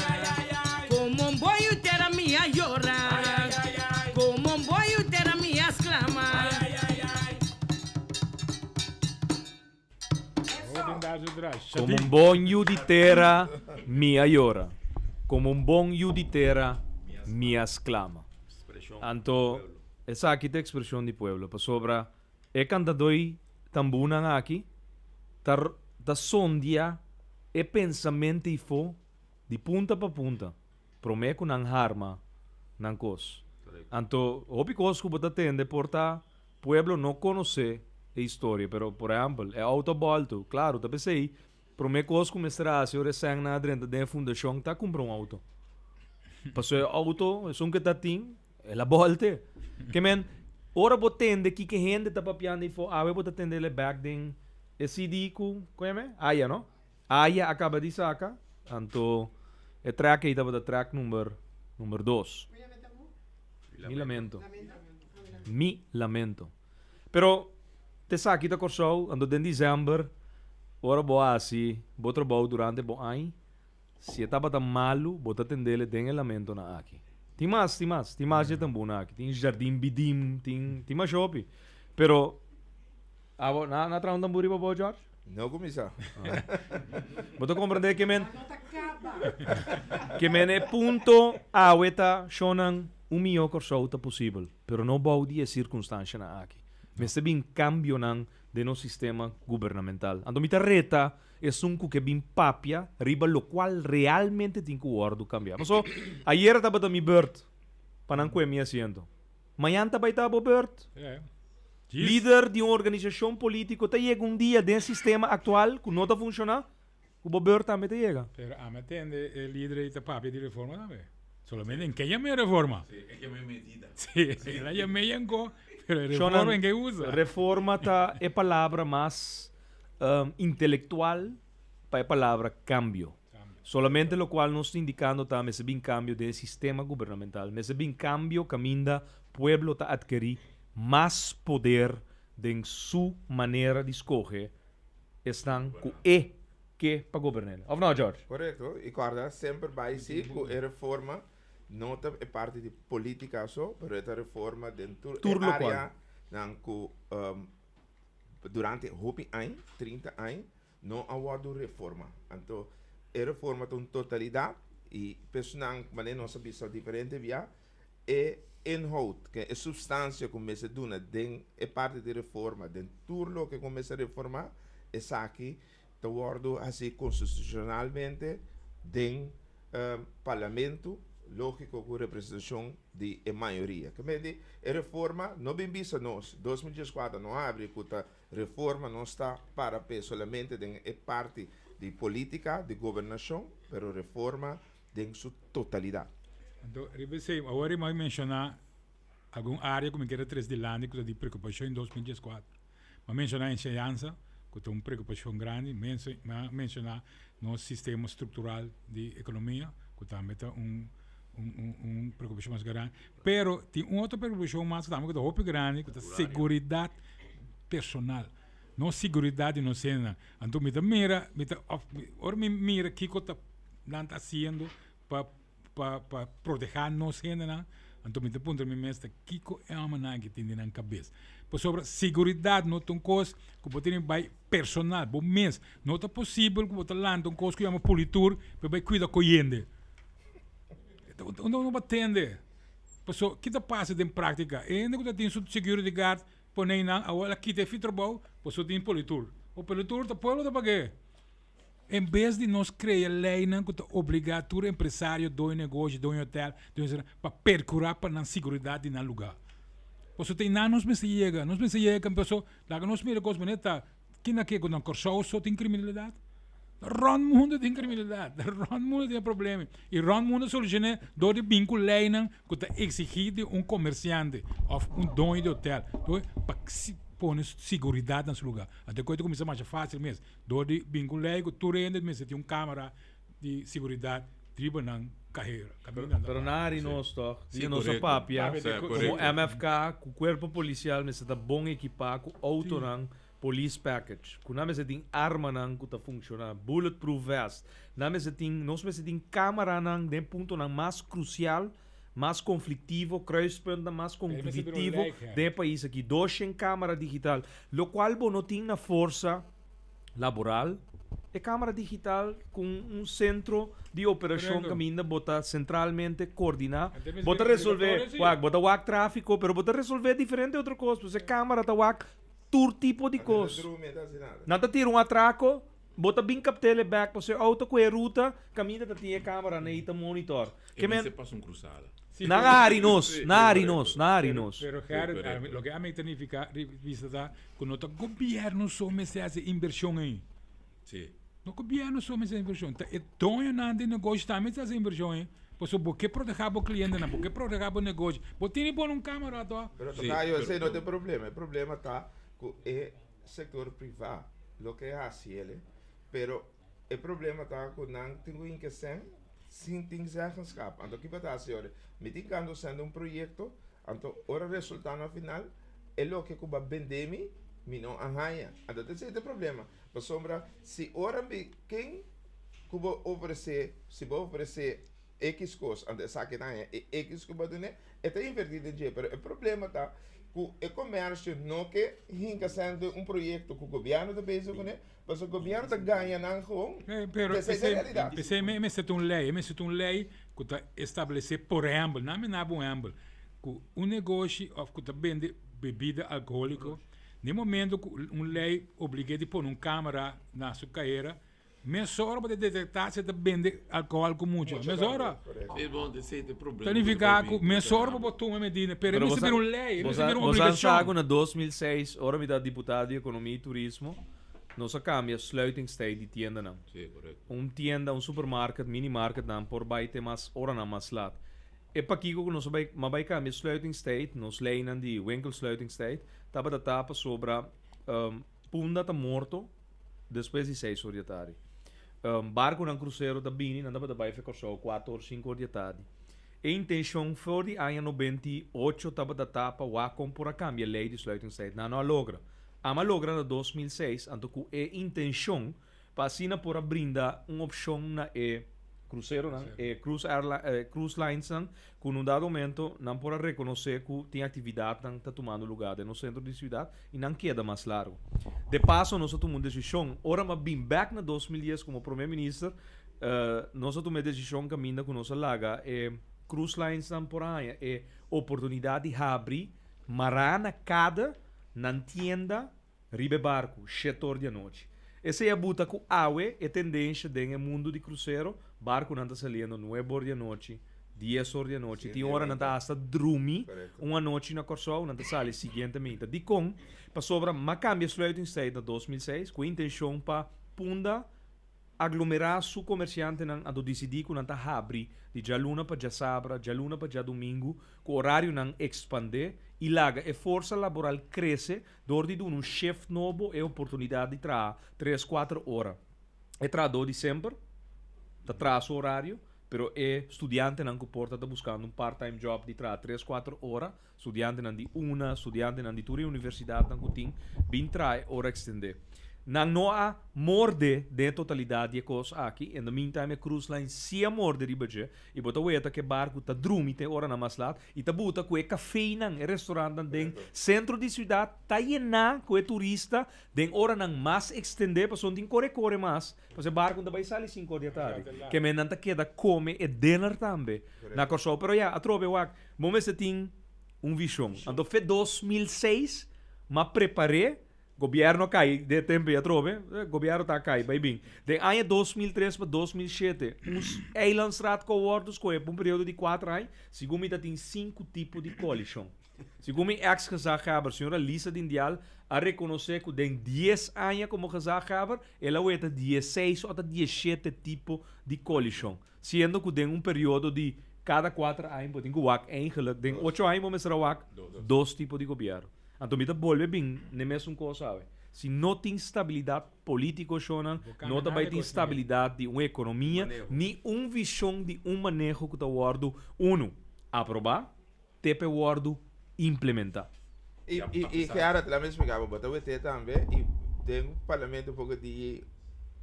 como um boi ter a minha llora, como um boi ter a minha exclama. Como un buon giuditera mia llora. Como un buon giuditera mia exclama. Anto, esa aqui te expresión di pueblo. Pa sobra, e cantadoi tambunan aqui, ta sondia e pensamenti fo di punta pa punta. Promeco nang harma, nang kos. Anto, hopi kos ko bata tende porta pueblo no conoce a história, pero por exemplo, é autobalto, claro, tá pensei, promeco os começará se ora sang na dentro da fundação tá comprar um auto. Passou auto, é que tá tem, é la bolte. Que men, ora botende que gente tá papiando e fo, ave bota tende le back ding, e CD ku, como é? Ah, ya, no? Aya acaba de sacar, anto é track aí estava track número 2. Mi lamento. Pero te saque da corso, ando em dezembro, ora boa assim, bo trabalho durante bo ano. Se estava tão malo, bota atendele tem lamento na aqui. Tem mais já também na aqui. Tem jardim bidim, tem mais shopping. Pero na traun tamburi pa bo George? Não começar. Bota compreender que men é punto aweta shonan mio corso ta possível, pero não bau dia circunstância na aqui. Mas se bem cambio nan de no sistema gubernamental. Ando mita reta é um que bem papia, riba lo qual realmente tem que o cambiar. Mas ayer estava da mi bird, para não comer mi asiento. Amanhã estava o bird. Líder de uma organização política, te chega dia desse sistema atual que não está funcionando, o bird também te chega. Pero a me atende el líder de papel de reforma también. Solamente en que ella me reforma. Sí, es que me metida. Sí, ella me yancó, pero reforma en que usa. Reforma ta é palavra mais intelectual para a palavra cambio. Solamente lo qual nos está indicando também esse bem cambio do sistema governamental. Esse bem cambio caminha pueblo ta adquirir mais poder em sua maneira de escolher estão com que para governar. Ou não, George? Correto. E guarda, sempre vai ser que a reforma não é parte de política só, mas é a reforma dentro da área que durante 30 anos, não há havido reforma. Então, a reforma tem totalidade e pessoas que não sabem se diferente via é inhoud, que é substância que começa a dar, é parte da reforma, dentro do que começa a reformar, é aqui de acordo assim constitucionalmente do parlamento lógico com representação de maioria. Que me a reforma não bem vista nós 2014 não abre que a reforma não está para solamente é parte de política de governação, pero reforma em sua totalidade. Então, agora eu vou mencionar alguma área que me quero trazer de lá que de preocupação em 2014. Vou mencionar a ensinança, que é uma preocupação grande, mencionar nosso sistema estrutural de economia, que também é uma preocupação mais grande. Pero tem uma outra preocupação mais que é muito grande, que é a segurança personal. Não segurança inocente. Então, me mira o que está fazendo para proteger nós, então me pergunto me mestre que é uma coisa que tem na cabeça. Por sobre segurança não tem coisa que pode ter vai personal, bom mês não é possível que pode lá um coisa que chama politur para vai cuidar com ele. Então não vai atender. Por so que passa em prática, ainda que tem sua security guard põe na agora que tem trabalho, por so tem politur. O politur tá pueblo da pague. Em vez de nós criar lei que obrigar todo empresário, dono negócio, dono hotel, para percurar para a segurança no lugar. Por isso, nós me chega, pessoal, lá que nós mira coisa bonita, que na que quando corso só tem criminalidade. Ron mundo tem criminalidade, ron mundo tem problema. E ron mundo soluciona do de vínculo lei que está exigido de comerciante ou dono de hotel, para põe segurança nesse lugar. Até quando começa mais fácil mesmo. Dode vinculei que tu rende mesmo tem câmera de segurança tribo na carreira. Pero na área nós toh, nossa papia, como MFK, com o corpo policial, mas está bom equipado com auto nang police package. Com nós tem arma nang que está funcionando, bulletproof vest. Nós tem câmera nang de ponto nang mais crucial. Mais conflictivo, kruispunten mais conflictivo do país aqui. 200 câmara digital, lo qual não tem na força laboral. É câmara digital com centro de operação que ainda bota centralmente coordenar, bota resolver, bota o tráfico, pero bota resolver diferente outra coisa. Você câmara tá todo tipo de coisa. Nada tira atraco. Bota bem captele back, você auto com a ruta, caminha da tinha câmera na ita monitor. Que você passa cruzada. Na área nós. Pero claro, lo que a mim significa vista da que o governo só me faz inversão aí. Sim. O governo só me faz inversão. É dono de negócio também faz inversão aí. Por isso, porque proteger o cliente, não, porque proteger o negócio. Você tem que um câmera lá. Pero eu sei não tem problema. O problema tá com o setor privado. Lo que hace ele, pero o problema tá com não tenho em que sem tem zeggenschap. Então que para senhora, me tem quando sendo um projeto, então ora resultado no final é lo que cuba vendemi, me não arranha. Então esse é o problema. Por sombra, se ora me quem cuba oferecer, se vai oferecer X coisa, então sabe que não é X cuba do né, é invertido em jeito. O problema tá que o comércio não que hinca sendo um projeto que o governo está pensando, né? Mas o governo está ganhando com. Pero essa é a realidade. Pensei, me situ uma lei que está estabelecer, por exemplo, não é um exemplo, que um negócio que está vende bebida alcoólica, no momento que uma lei obriga de pôr uma câmera na sua carreira, mesora para detectar se está vende alcoólico muito. Mesora. É bom dizer o problema. Significa que mesora para botar uma medida, pero me uma lei, me uma obrigação. Na 2006, ora me dá deputado de Economia e Turismo, nós cambia sluitingstijd die tienda não. Sim, correto. Tienda, supermarket, minimarket não, por baite mas ora não mais laat. E para aqui que nós vai cambiar sluitingstijd, nós leinen die winkelsluitingstijd, taba da tapa sobre punda tá morto depois de 6 horas da tarde. Barco num cruzeiro da Bini, não dá para ficar só 4 ou 5 horas da tarde. A intenção foi de ano 98 taba da tapa wa compor a cambia lei de sluitingstijd. Não logra. Ama logra na 2006, então com a intenção para assim por brindar uma opção na cruzeiro, cruise lines, que num dado momento não pode reconhecer que tem atividade que está tomando lugar no centro da cidade e não queda mais largo. De passo, nós tomamos uma decisão, ora mas bem back na 2010 como primeiro-ministro, nós tomamos uma decisão que ainda com nossa laga, cruise lines temporária, oportunidade de abrir, marana cada na tienda, ribe barco, 7 horas da noite. Essa é a buta que awe é tendência dentro do mundo de cruzeiro, barco não está saindo 9 horas da noite, 10 horas da noite, tem hora não está hasta dormir, uma noite na corso, não está saindo seguintemente. De com, para sobra, mas cambia sluitingstijd na 2006, com a intenção para punda aglomerar su comerciante nan ado decidir que não está abrir de dia luna para dia sábado, dia luna para dia domingo, que o horário não expandir e laga a força laboral cresce, dordi um chef novo e oportunidade de trabalhar 3-4 horas. É trabalhador de sempre, está traz o horário, pero é estudante não que porta está buscando um part-time job de trabalhar 3-4 horas, estudante não de estudante não de toda universidade não que tem, bem trai hora extender. Não há morde de totalidade de coisas aqui. In the meantime, a cruise line se morde de budget. E bota ueta que barco tá dormi te hora na maslat. E tá buta com o café nang, e restaurante nang, centro de cidade tá llena com o turista, den hora nang mais extender, para son din corre mais. Porque barco não vai sair 5 horas da tarde. Que me não tá queda come e dinner também. Na corso, pero a trove wak, momento tem visão. Então, foi 2006, mas preparei. Governo cai de tempo e trove, governo está cai, vai bem. De ano 2003 para 2007, uns eilandstraat cowordos com um período de 4 anos, segundo me tem 5 tipos de coalition. Segundo me ex-gezaghaber, senhora Lisa Dindial, a reconhecer que tem 10 anos como gezaghaber, ela tem 16 ou 17 tipos de coalition. Sendo que tem período de cada 4 anos, pode ter eigenlijk, tem 8 anos, mas será 2 tipos de governo. Então, me volve bem, nem mesmo coisa, sabe? Se não tem estabilidade política, não vai ter estabilidade de uma economia, nem uma visão de manejo que está guardo, aprovar, tepe guardo, implementar. E que era, também me explicava, mas eu também, e tem um parlamento um pouco de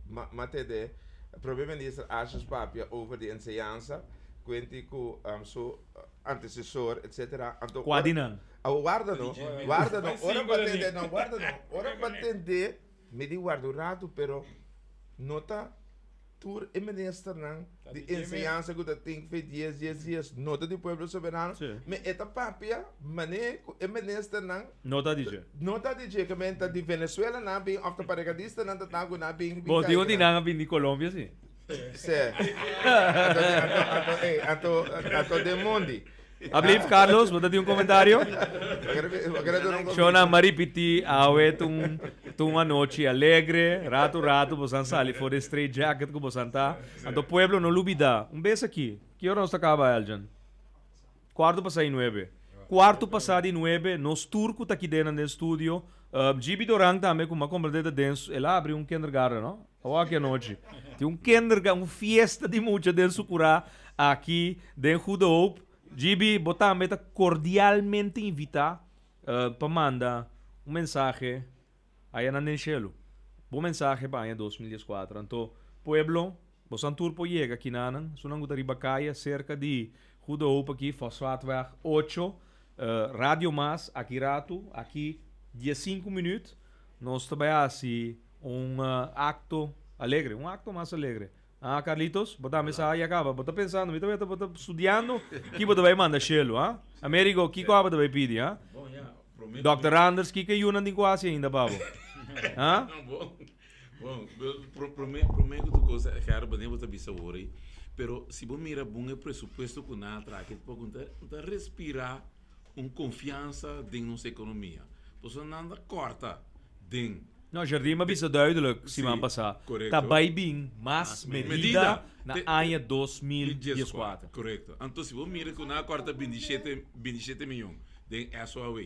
matéria, o primeiro-ministro acha papia over de ensinança, quanto com o seu antecessor, etc. Quadinang. Guarda no, ora batende, me di guardo rato, pero nota tur e minister nang de enseñanza que tem feito 10 dias, nota do pueblo soberano, me eta papia, mané e minister nang nota dice que menta de Venezuela na bem of the paragadista na tago na bem. Bom, tem onde nang de Colômbia sim. Sim. Ato de mundi. Ablif Carlos, você tem comentário? Shona maripiti awe tung noite alegre, rato você sali for straight jacket que você tá. Anto pueblo no lubida. Beijo aqui. Que hora nós acaba Eljan? Quarto passar em 9. Quarto passar em 9, nós turco tá aqui dentro do estúdio, Gibi Dorang também, com uma completa denso, ele abre um kindergarten, não? Olha que noite. Tem um kindergarten, uma fiesta de muita denso curá aqui, dentro Good Hope. Gibi, botar meta cordialmente invitar para mandar um mensagem aí na Nenchelo. Bom mensagem para aí 2014. Então, pueblo, você tour por chega aqui na Nan, sunang Utaribacaya, cerca de Good Hope aqui, Fosfatweg 8, Radio Mas, aqui rato, aqui 15 minutos, nós trabalhamos assim, acto alegre, um acto mais alegre. Ah, Carlitos, botar mensagem e acaba, botar pensando, botar estudando, que botar vai mandar chelo, ah? Américo, que coisa botar vai pedir, ah? Dr. Anders, que eu não tenho quase ainda, babo. Ah? Bom, prometo que coisa, cara, bem botar bisa hoje, pero se você mira bom é pressuposto que na traque, pode respirar confiança em nossa economia. Você não corta den. Não, Jardim, mas bisa duidelijk, semana passada. Tá bem, mas medida na ano 2014. Correto. Então, se você mira que na corta 27 milhões, den SOAW.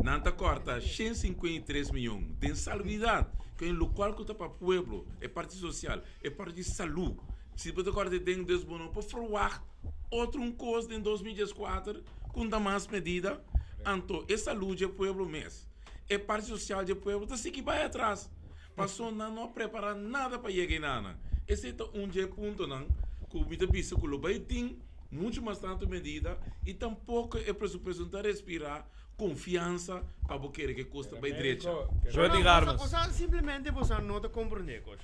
Não tá corta 153 milhões, den salvidade, que é o local que está para o pueblo, é parte social, é parte de saúde. Se você corta den desbono, para falar outro coisa em 2014, com mais medida, então, essa saúde é o pueblo mesmo. É parte social do povo, então se que vai atrás. Passou não prepara nada para chegar nada. Esse é ponto não, que o vida bisa que o vai ter muito mais tanto medida e tampouco é pressuposto de respirar confiança para você que custa bem direito. Você simplesmente você não está compreendendo coisa.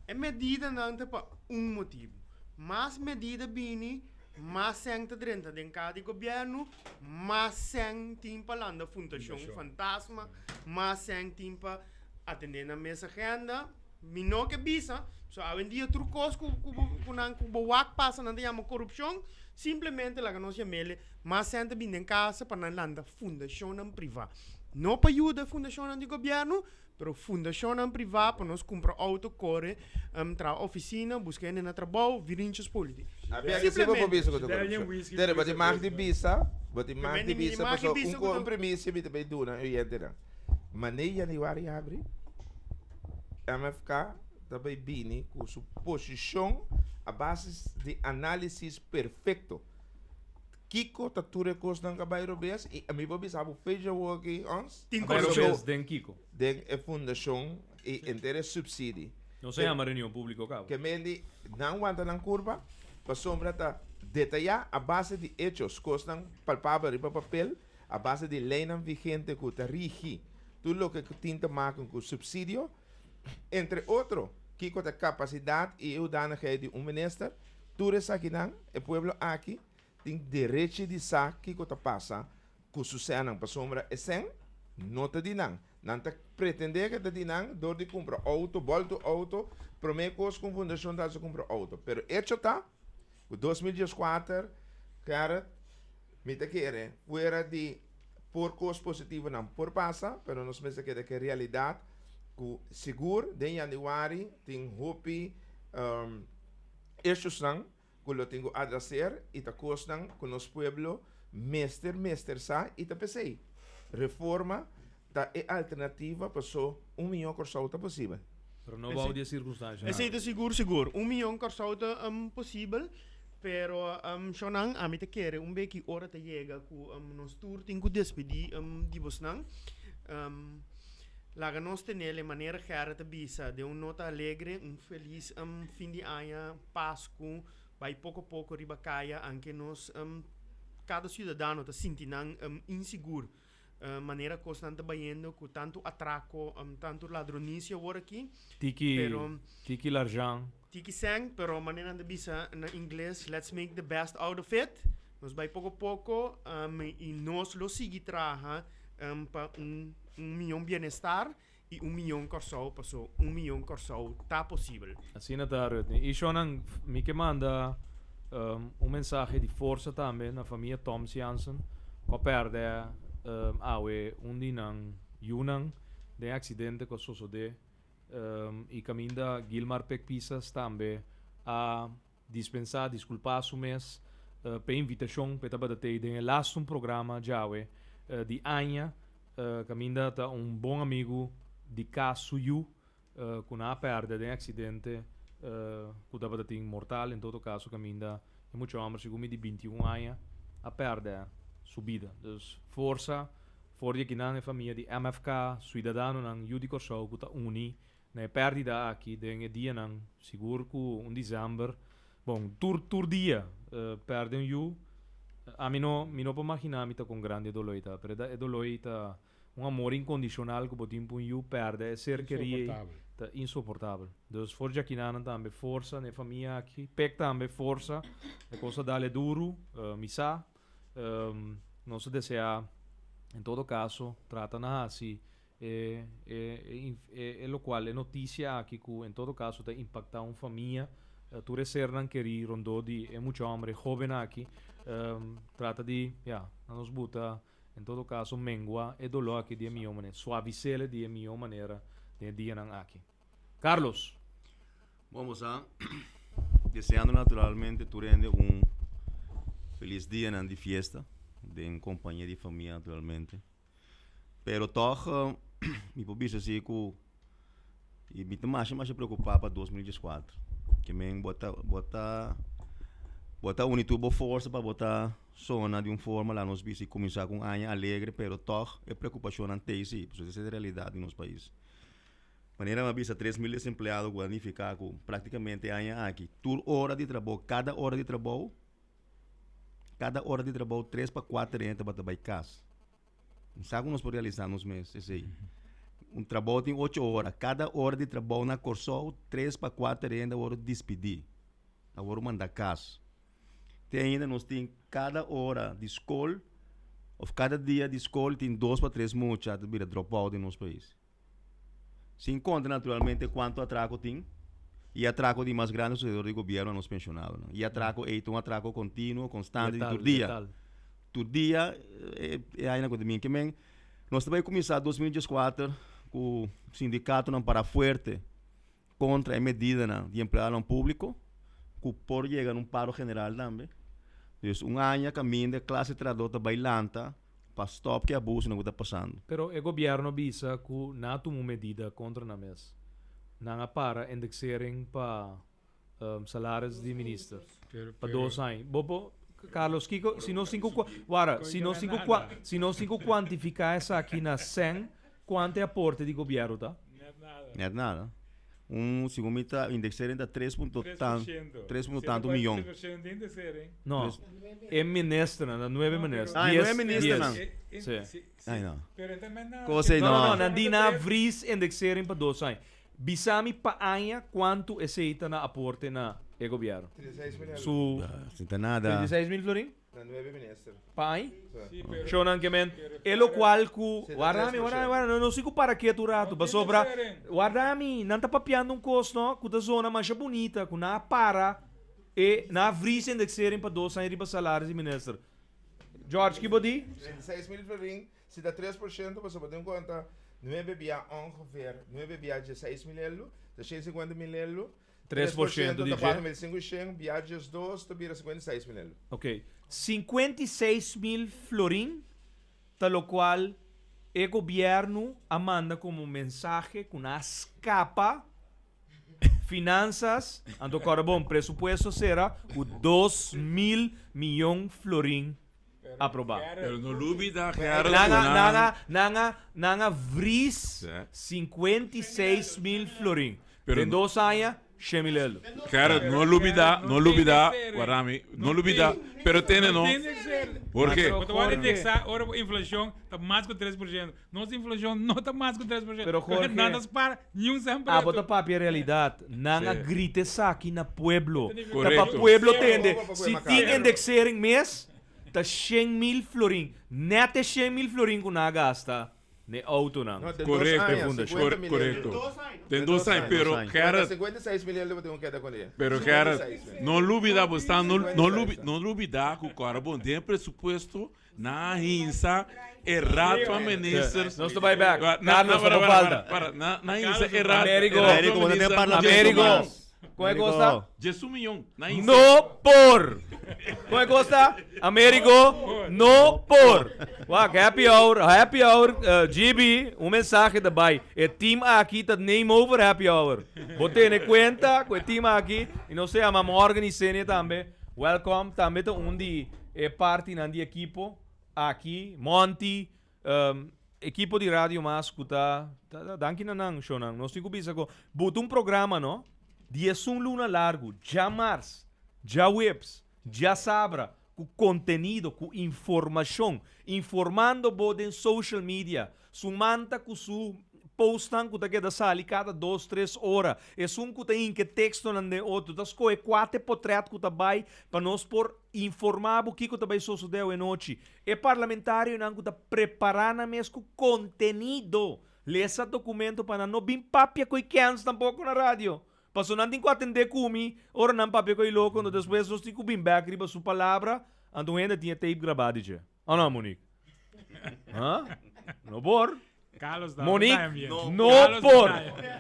É medida não para motivo. Mas medida bini mas sem dentro de cada governo, mas sem tempo lá na Fundação Fantasma, mas sem tempo atender na mesa agenda, menor que bisa, so hoje em dia trucos que o WAC passa na chama corrupção, simplesmente lá que nós chamamos, mas sem de em casa para não landa fundação privada. Não para ajudar a fundação de governo, pero fundação privada para nós comprar auto, corre, tra oficina, buscar na trabalho, virinhos políticos. Simplesmente. Tere, bati mag di bisa, passou compromisso bita bem duna, eu ia ter. Manei Januari abre, MFK também bini com sua posição a base de análise perfeito. Kiko tature kos nang kabayro bes e ami ba bisa bu feja worki ons kabayro bes den Kiko den e fundação e interesse subsídio não se chama reunião pública cá que mendi não aguenta na curva para sombra ta detalhar a base de hechos kos nang palpável para papel a base de lei não vigente que ta rigi tudo o que tinta maken com subsídio entre outro Kiko ta capacidade e eu dana de minister tudo isso aqui não e pueblo aqui tem direito de saber que está passando com o sucesso para sombra e sem nota de não te pretender que de não dor de comprar auto volto auto primeiro coisa com fundação da comprar auto pero hecho tá o 2014 cara me te quer fuera de por coisa positiva não por passa pero nós pensa que é realidade que seguro de januário tem hope estes não que eu tenho a agradecer e ta costan com nosso pueblo mester sa e ta pensei reforma da é alternativa para só 1 milhão de sauta possível. Pero não vai de circunstâncias. Esse é seguro 1 milhão de sauta possível, pero sonang a mim te quer beque hora te chega com nos tour tem que despedir de vos não lá nós temos de maneira rara te bisa de nota alegre feliz fim de ano Páscoa vai pouco a pouco ribacaia anche nós cada cidadão está sentindo inseguro maneira constante trabalhando com tanto atraco tanto ladronícia agora aqui tiki l'argent tiki sang pero maneira de bisa na inglês let's make the best out of it nós vai pouco a pouco e nós lo seguir traha para milhão bem-estar e 1 milhão corsou passou 1 milhão corsou tá possível assim não tá e Shonan me que manda mensagem de força também na família Tom Jansen que perde awe dinang Yunang de acidente que sucedeu e caminda Gilmar Pekpisas também a dispensar desculpar su mês para invitação para bater de last programa jawe de Anya Caminda tá bom amigo de caso you, com a perda de acidente, que estava tendo mortal, em todo caso, Caminda é muito homem, segundo de 21 anos, a perda subida. Então, força, fora que na família de MFK, cidadano não judico show, que tá uni, na perdida aqui, de dia não, seguro que dezembro, bom, tur dia, perde you, a mim não posso imaginar que com grande dolor, tá? Pero é dolor, tá, amor incondicional que o tempo you perde, é ser queria, tá insuportável. Então, forja aqui não também força, na família aqui, pec também força, é coisa dale duro, misa, não se deseja, em todo caso, trata na assim, lo qual é notícia aqui que, em todo caso, tá impactar uma família, tu reservan que rondou de muito homem jovem aqui, trata de, nos buta, em todo caso, mengua e dolor aqui de minha maneira, suavizele de minha maneira, de dia não aqui. Carlos. Vamos a deseando naturalmente tu rende feliz dia de fiesta, em companhia de família naturalmente. Pero toch, me pobisa assim que e me mais preocupado para 2014, que me bota unitubo força para botar zona de forma lá nos bici começar com ano alegre, pero toch é preocupação ante si, porque essa é a realidade no nosso país. Maneira uma bisa 3.000 desempregados qualificar com praticamente ano aqui. Cada hora de trabalho 3 para 4 renta para trabalhar casa. Não sabe como nós podemos realizar nos meses, esse aí. Trabalho tem 8 horas. Cada hora de trabalho na Corsol, 3 para 4 renta, hora de despedir. Agora mandar casa. Tem ainda, nós temos cada hora de escola, ou cada dia de escola, tem 2 para 3 muchachos que viram dropout no nosso país. Se encontra naturalmente quanto atraco tem, e atraco de mais grande sucedor do governo nos pensionados. E atraco é um atraco contínuo, constante, todo dia. Todo dia, é ainda coisa minha que nós também começar 2014 com o sindicato não para forte contra a medida de empregado público, que por chegar num paro general também. Então, ano caminho de classe trabalhadora bailanta, para stop que abuso não está passando. Pero o governo visa que não tomou medida contra na mesa. Não para indexering para salários de ministro. Para 2 anos. Bobo, Carlos, Kiko, se nós cinco quantificar essa aqui na 100, quanto é aporte de governo, tá? Não é nada. Segundo me indexering da 3 tanto milhão. Não, é ministro, não 9 ministros. Ah, não é ministro, não. Sim. Ai, não. Não, Dina vris indexering para 2 anos. Bisami pa anya quanto aceita na aporte na governo? 36 mil Não nada. 36 mil florin? Na 9 ministros. Pa aí? Show não que men. É lo qual ku guardami, não sei para que tu rato, para sobra. Guardami, não tá papiando custo, no, ku da zona mais bonita, ku na para e na vris indexering para 2 anos para salários de ministro. George, que bodi? 36 mil florin, se dá 3%, você pode ter conta 9 via ongeveer 9 via 16 mil euro, 650 mil euro. 3% de 4.500, viagens 2, tu vira 56 mil euro. Ok. 56 mil florin, tal qual o governo manda como mensagem com a escapa finanças, ando bom, presupuesto será o 2.000 milhões florin aprovado. Pero no lubida nanga vris 56 mil florin. Em 2 anos, 100 mil euros. Cara, no lubida, Guarami, no lubida, pero tiene no. ¿Por qué? Porque vai indexar, ahora a inflação está mais que 3%. Nossa inflação não está mais que 3%. Pero Jorge, nada para nenhum sempre. Bota papi a realidade. Nanga grites aqui na pueblo. Correcto. Para pueblo tende. Se tem indexering mês, tá 100 mil florin. Nete 100 mil florin que não gasta. Ne auto não. Correcto. Tem 2 anos, pero cara, 56 mil euros eu quero com ele. pero cara, não lubida, você não lubida que o cara bom tem presupuesto na hinsa errado para minister. Não estou vai back. Carlos, não falta. Na hinsa errado. Américo. Como é que gosta? Jesus Milhão. No por. Como é que gosta? Américo, no por. Uau, happy hour, GB, mensagem da bai. O team aqui tá name over happy hour. Botei na conta com o team aqui e não sei, a mamãe organizei também. Welcome, também tá de parte na equipo aqui, Monty, equipo de rádio mas kuta, danke na nang show nang. Nós temos que botar programa, não? Dia luna largo, já mars, já webs, já sabra, com conteúdo, com informação, informando boden social media, sumanta com su postan que queda sali cada 2-3 horas. É que tem que texto nande outro, das coisas 4 portretos que vai para nós por informar o que vai suceder em noite. É parlamentário não que preparar na mesmo conteúdo. Lê esse documento para não vir papia com cans tampoco na rádio. Passou não tem que atender comigo, ora não papia com louco, quando depois nós temos que vir back riba sua palavra, então ainda tinha tape gravado já. Ou não, Monique? Hã? Não por? Carlos, Monique, no por.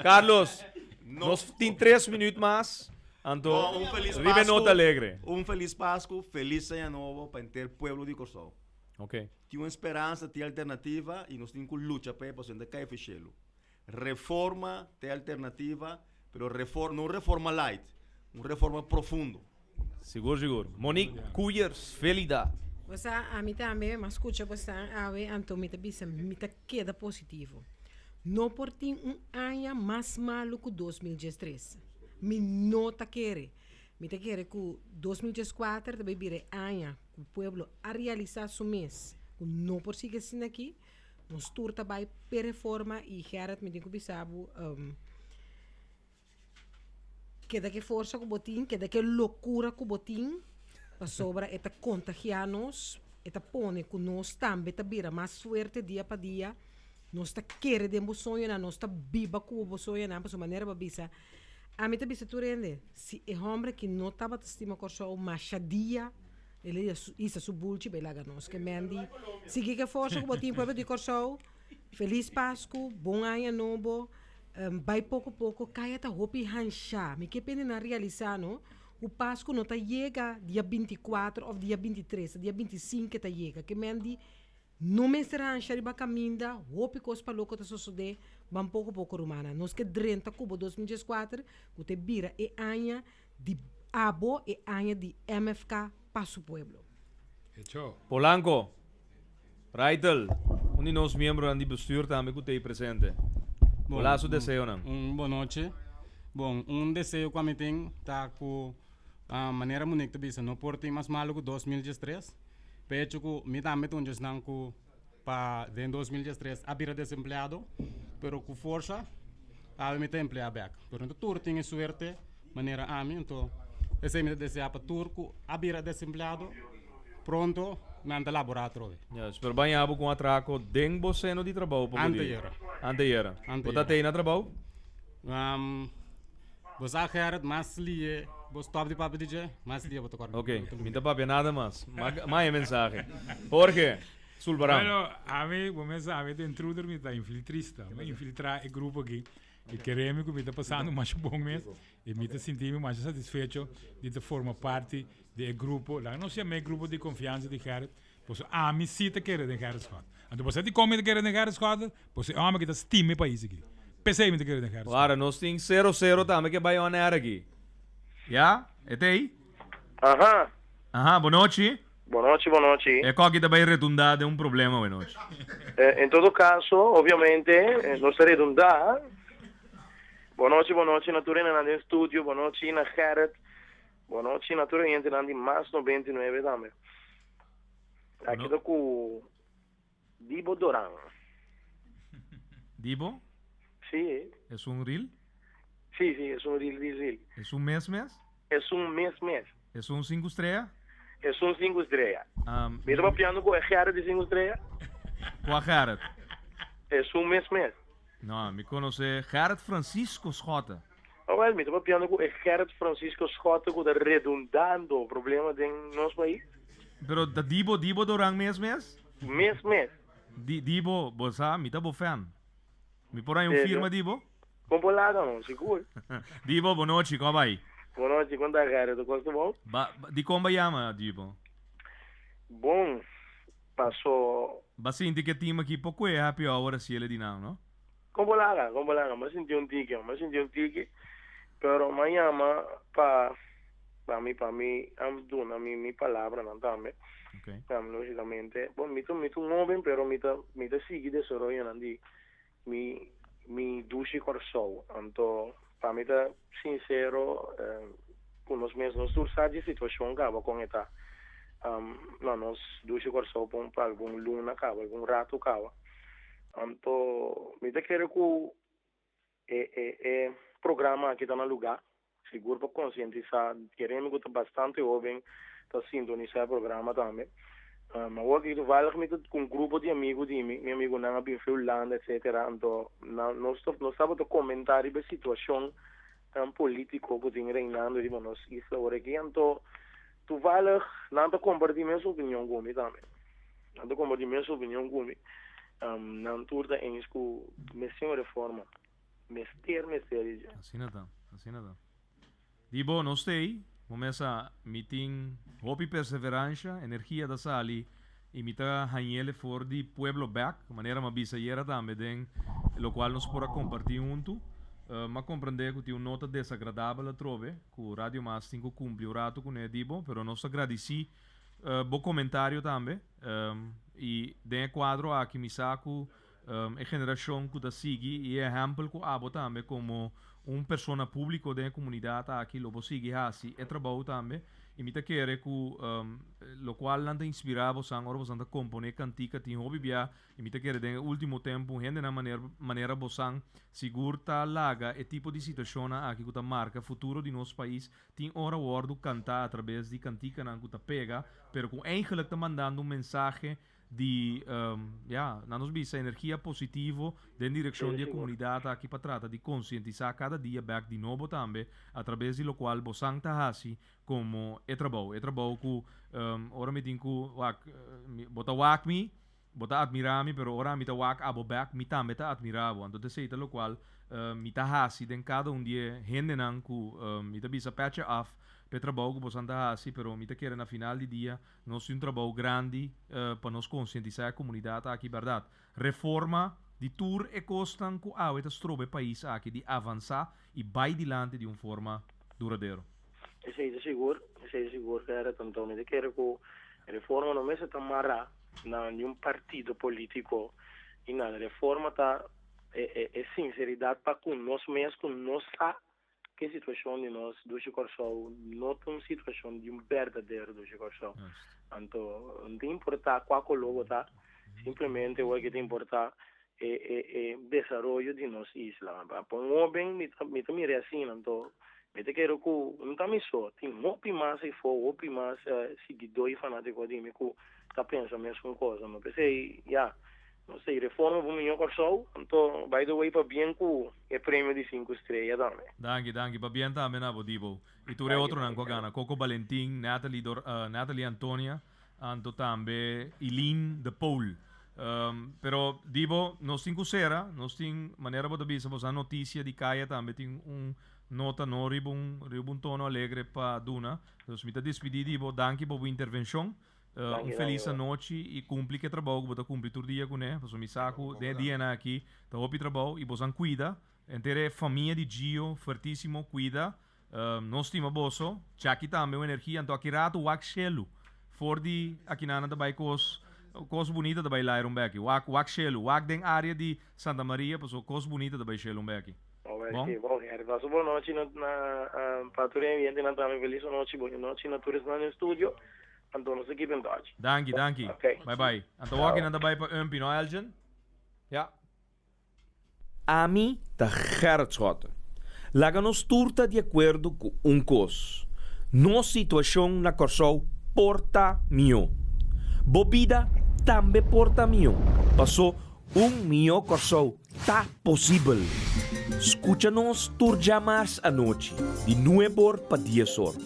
Carlos, nós temos 3 minutos mais. Então, vive nota alegre. Feliz Páscoa, feliz Ano Novo para o povo de Corsol. Ok. Tem uma esperança, tem alternativa e nós temos que lutar para poder cair fechelo. Reforma tem alternativa, mas não reforma light, uma reforma profunda. Seguro. Monique, Cuyers, felicidade. Você, a mim também, mas escuta, você, então, me queda positivo. Não por ter ano mais malo que 2013. Me nota querer. Me te querer que 2014 também vire ano que o povo a realizar seu mês. Não por seguir assim aqui, nós turta vai per reforma e Gerard me tem que pensar que daqui força que botin, que daqui loucura que botin. Para sobra, eta contagiarnos, eta pone que nós também tá vira mais suerte dia para dia. Nós tá querer de um sonho, nós tá viva com o sonho, na sua maneira para bisa. A mim tá bisa tu rende. Se é homem que não tava estima corso o machadia, ele isso su bulchi belaga nós que mendi. Se que força que botin para de corso. Feliz Páscoa, bom ano novo. Vai pouco a pouco, caia tá hopi hansha. Me que pena na realizar, não? O Páscoa não chega dia 24 ou dia 23, dia 25 que chega. Que mendi, não me será enxeriba caminda, hopi cos para louco tá suceder, bem pouco a pouco romana. Nós que 30 cubo 2014, que te vira é anha de abo e anha de MFK para o pueblo. Polanco, Raitel, um de nossos membros do bestuur também que tem presente. Olá, seu desejo, não? Boa noite. Bom, desejo que eu tenho tá com a maneira bonita de não por ter mais malo que 2013. Pecho que me dá meton just não que para em 2013 abrir desempregado, pero com força a me tem empregado back. Pero então tur tem suerte maneira a mim então esse me deseja para tur que abrir desempregado pronto me anda laboratório. Yes, pero bem abo com atraco den você no de trabalho para Anteera. Você tem na trabalho? Você a Gerard mais lie, você top de papo DJ, mais lie você corre. Ok, minta papo nada mais. Mais mensagem. Jorge, Sulbarão. Bueno, a mim, o mensagem de intruder me está infiltrista, me infiltrar o grupo aqui. E queremos que me está passando mais bom mês e me está sentindo mais satisfeito de formar parte do grupo. Lá não se chama grupo de confiança de Gerard, pois a mim sim te quer de Gerard Scott. Então você te come de querer de Gerard Scott, pois é homem que está estima o país aqui. Pensei me te querer de Gerard Scott. Claro, nós temos 0-0 também que vai onar aqui. Já? É aí? Aham, boa noite. Boa noite. É qual que também redundar de problema, boa noite. Em todo caso, obviamente, não se redundar. Boa noite, naturalmente, na estúdio. Boa noite, na Gerard. Boa noite, naturalmente, na mais 99 também. Aqui estou com Dibo Doran. Dibo? Sí. ¿Es un reel? Sí, es un reel. ¿Es un mes? Es un mes. ¿Es un 5 estrellas? Es un 5 estrellas. ¿Me está papiando con el Gerard de 5 estrellas? ¿Cuál Gerard? Es un mes. No, me conoce Gerard Francisco Schota. Me está papiando con el Gerard Francisco Schota que está redundando problemas en nuestro país. Pero Dibo Doran mes? Mes. Dibo, você me está fan. Me por aí firma Dibo? Compolada, não, seguro. Dibo, boa noite, como vai? Boa noite, quando é cara, tu gosta bom? Di como chama, Dibo? Bom, passou... Basinti que time aqui pouco é happy hour se ele de não? Compolada, mas senti um tique, pero amanhã, para mim, am dona minha palavra, não também. Ok. Logicamente, bom, me tu jovem, pero me te sigue desarrollando mi duche corso, então, para mim tá sincero, com os meus nos tursados de situação acaba com esta, não nos duche corso para algum luna acaba, algum rato acaba, então, me te quero que programa aqui tá no lugar, seguro para conscientizar, queremos que bastante jovem tá sintonizar o programa também. Mas hoje eu vale com um grupo de amigos de mim, meu amigo não bem Finlândia, etc. Então, nós estamos a comentar sobre a situação política que tem reinando em nossa isla aqui. Então, tu vale não compartilhar minha opinião comigo também. Não compartilhar minha opinião comigo. Não turda em isso, missão reforma, mester. Assim nada. Dibo, não sei. Começa meeting, hopi perseverança, energia da sali, imita hanhele for di pueblo back, maneira mabisa era também den, lo qual nos pora compartir junto, mas compreender que tem uma nota desagradável a trove, que o Radio Mas tem que cumprir o rato com ele, Dibo, pero nós agradeci, bom comentário também, e den quadro aqui me saco, a geração que da sigue e exemplo que abo também como persona público da comunidade aqui lobo sigue assim é trabalho também e me tá querer que lo qual não te inspirava sang ora você compone cantica tem hobby bia e me tá querer de último tempo gente na maneira bosang seguro tá laga e tipo de situação aqui que tá marca futuro de nosso país tem ora wordo cantar através de cantica não que tá pega pero com eigenlijk tá mandando mensagem de na nos bisa energia positivo da direção da comunidade aqui para tratar de conscientizar cada dia back de novo também através de lo qual bosang tahasi como é trabalho que ora me tinha bota wak me bota admirar me pero ora me tá wak abo back me também tá admirar então de seita lo qual me tahasi den cada dia gente não que me tá bisa patch off per trabalho que possam dar assim, pero me te quero na final de dia nós um trabalho grande para nos conscientizar a comunidade aqui, verdade? Reforma de tour e costan que a outra trobe país aqui de avançar e vai dilante de uma forma duradoura. Isso é seguro que era tanto me te quero que a reforma não me se tamará na nenhum partido político e nada, a reforma tá é sinceridade para com nós mesmos, com nossa que situação de nós do Chicorsol não tem situação de verdadeiro do Chicorsol. Então, não tem importar qual logo tá, simplesmente o que tem importar é desenvolvimento de nossa isla. Para um homem, me mira assim, então, me quero que não tá me só, tem muito mais e for, muito mais seguidor e fanático de mim que tá pensando mesmo coisa, mas pensei, não sei, reforma para o meu corso, então, by the way, para bem que é prêmio de 5 estrelas também. Danke, para bem também, Dibo. E tu é outro não gana, Coco Valentim, Natalie Antonia, anto também Eileen de Paul. Pero, Dibo, nós temos maneira de bisa, a notícia de Caia também tem nota no ribun tono alegre para Duna. Então, me despedir, Dibo, danke por a intervenção. Feliz noite e cumpre que trabalho que você cumpre todo dia com ele, você me saco de dia aqui, tá hopi trabalho e você cuida, inteira família de Gio, fortíssimo cuida, nós temos bosso, já aqui também uma energia, então aqui rato o axelo, for de aqui na da baicos bonita da bailar um beque, o axelo, o den área de Santa Maria, passou cos bonita da bailar um beque. Bom, boa noite na patrulha ambiente na também feliz noite, boa noite na turismo no estúdio. Então, nós aqui em Dodge. Danke. Okay. Bye. Então, walking na dabei para Pino Elgin. Ja. Ami ta Gerritschotten. Laga-nos turta de acordo com cos. Nossa situação na Corsol porta mio. Bobida também porta mio. Passou mio Corsol tá possível. Escucha-nos turja mais a noite, de 9 para 10 horas.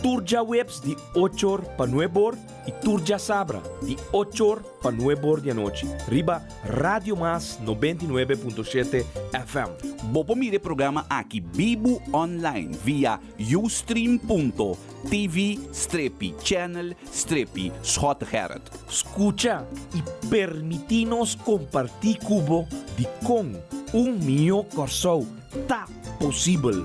Turja Webs de 8 para 9 y Turja Sabra de 8 para 9 de noche. Riba Radio Mas 99.7 FM. Bopo mire programa aqui Bibo Online via ustream.tv/channel/Schotterhert. Escucha y permitinos compartir cubo de con un mío corso ta posible.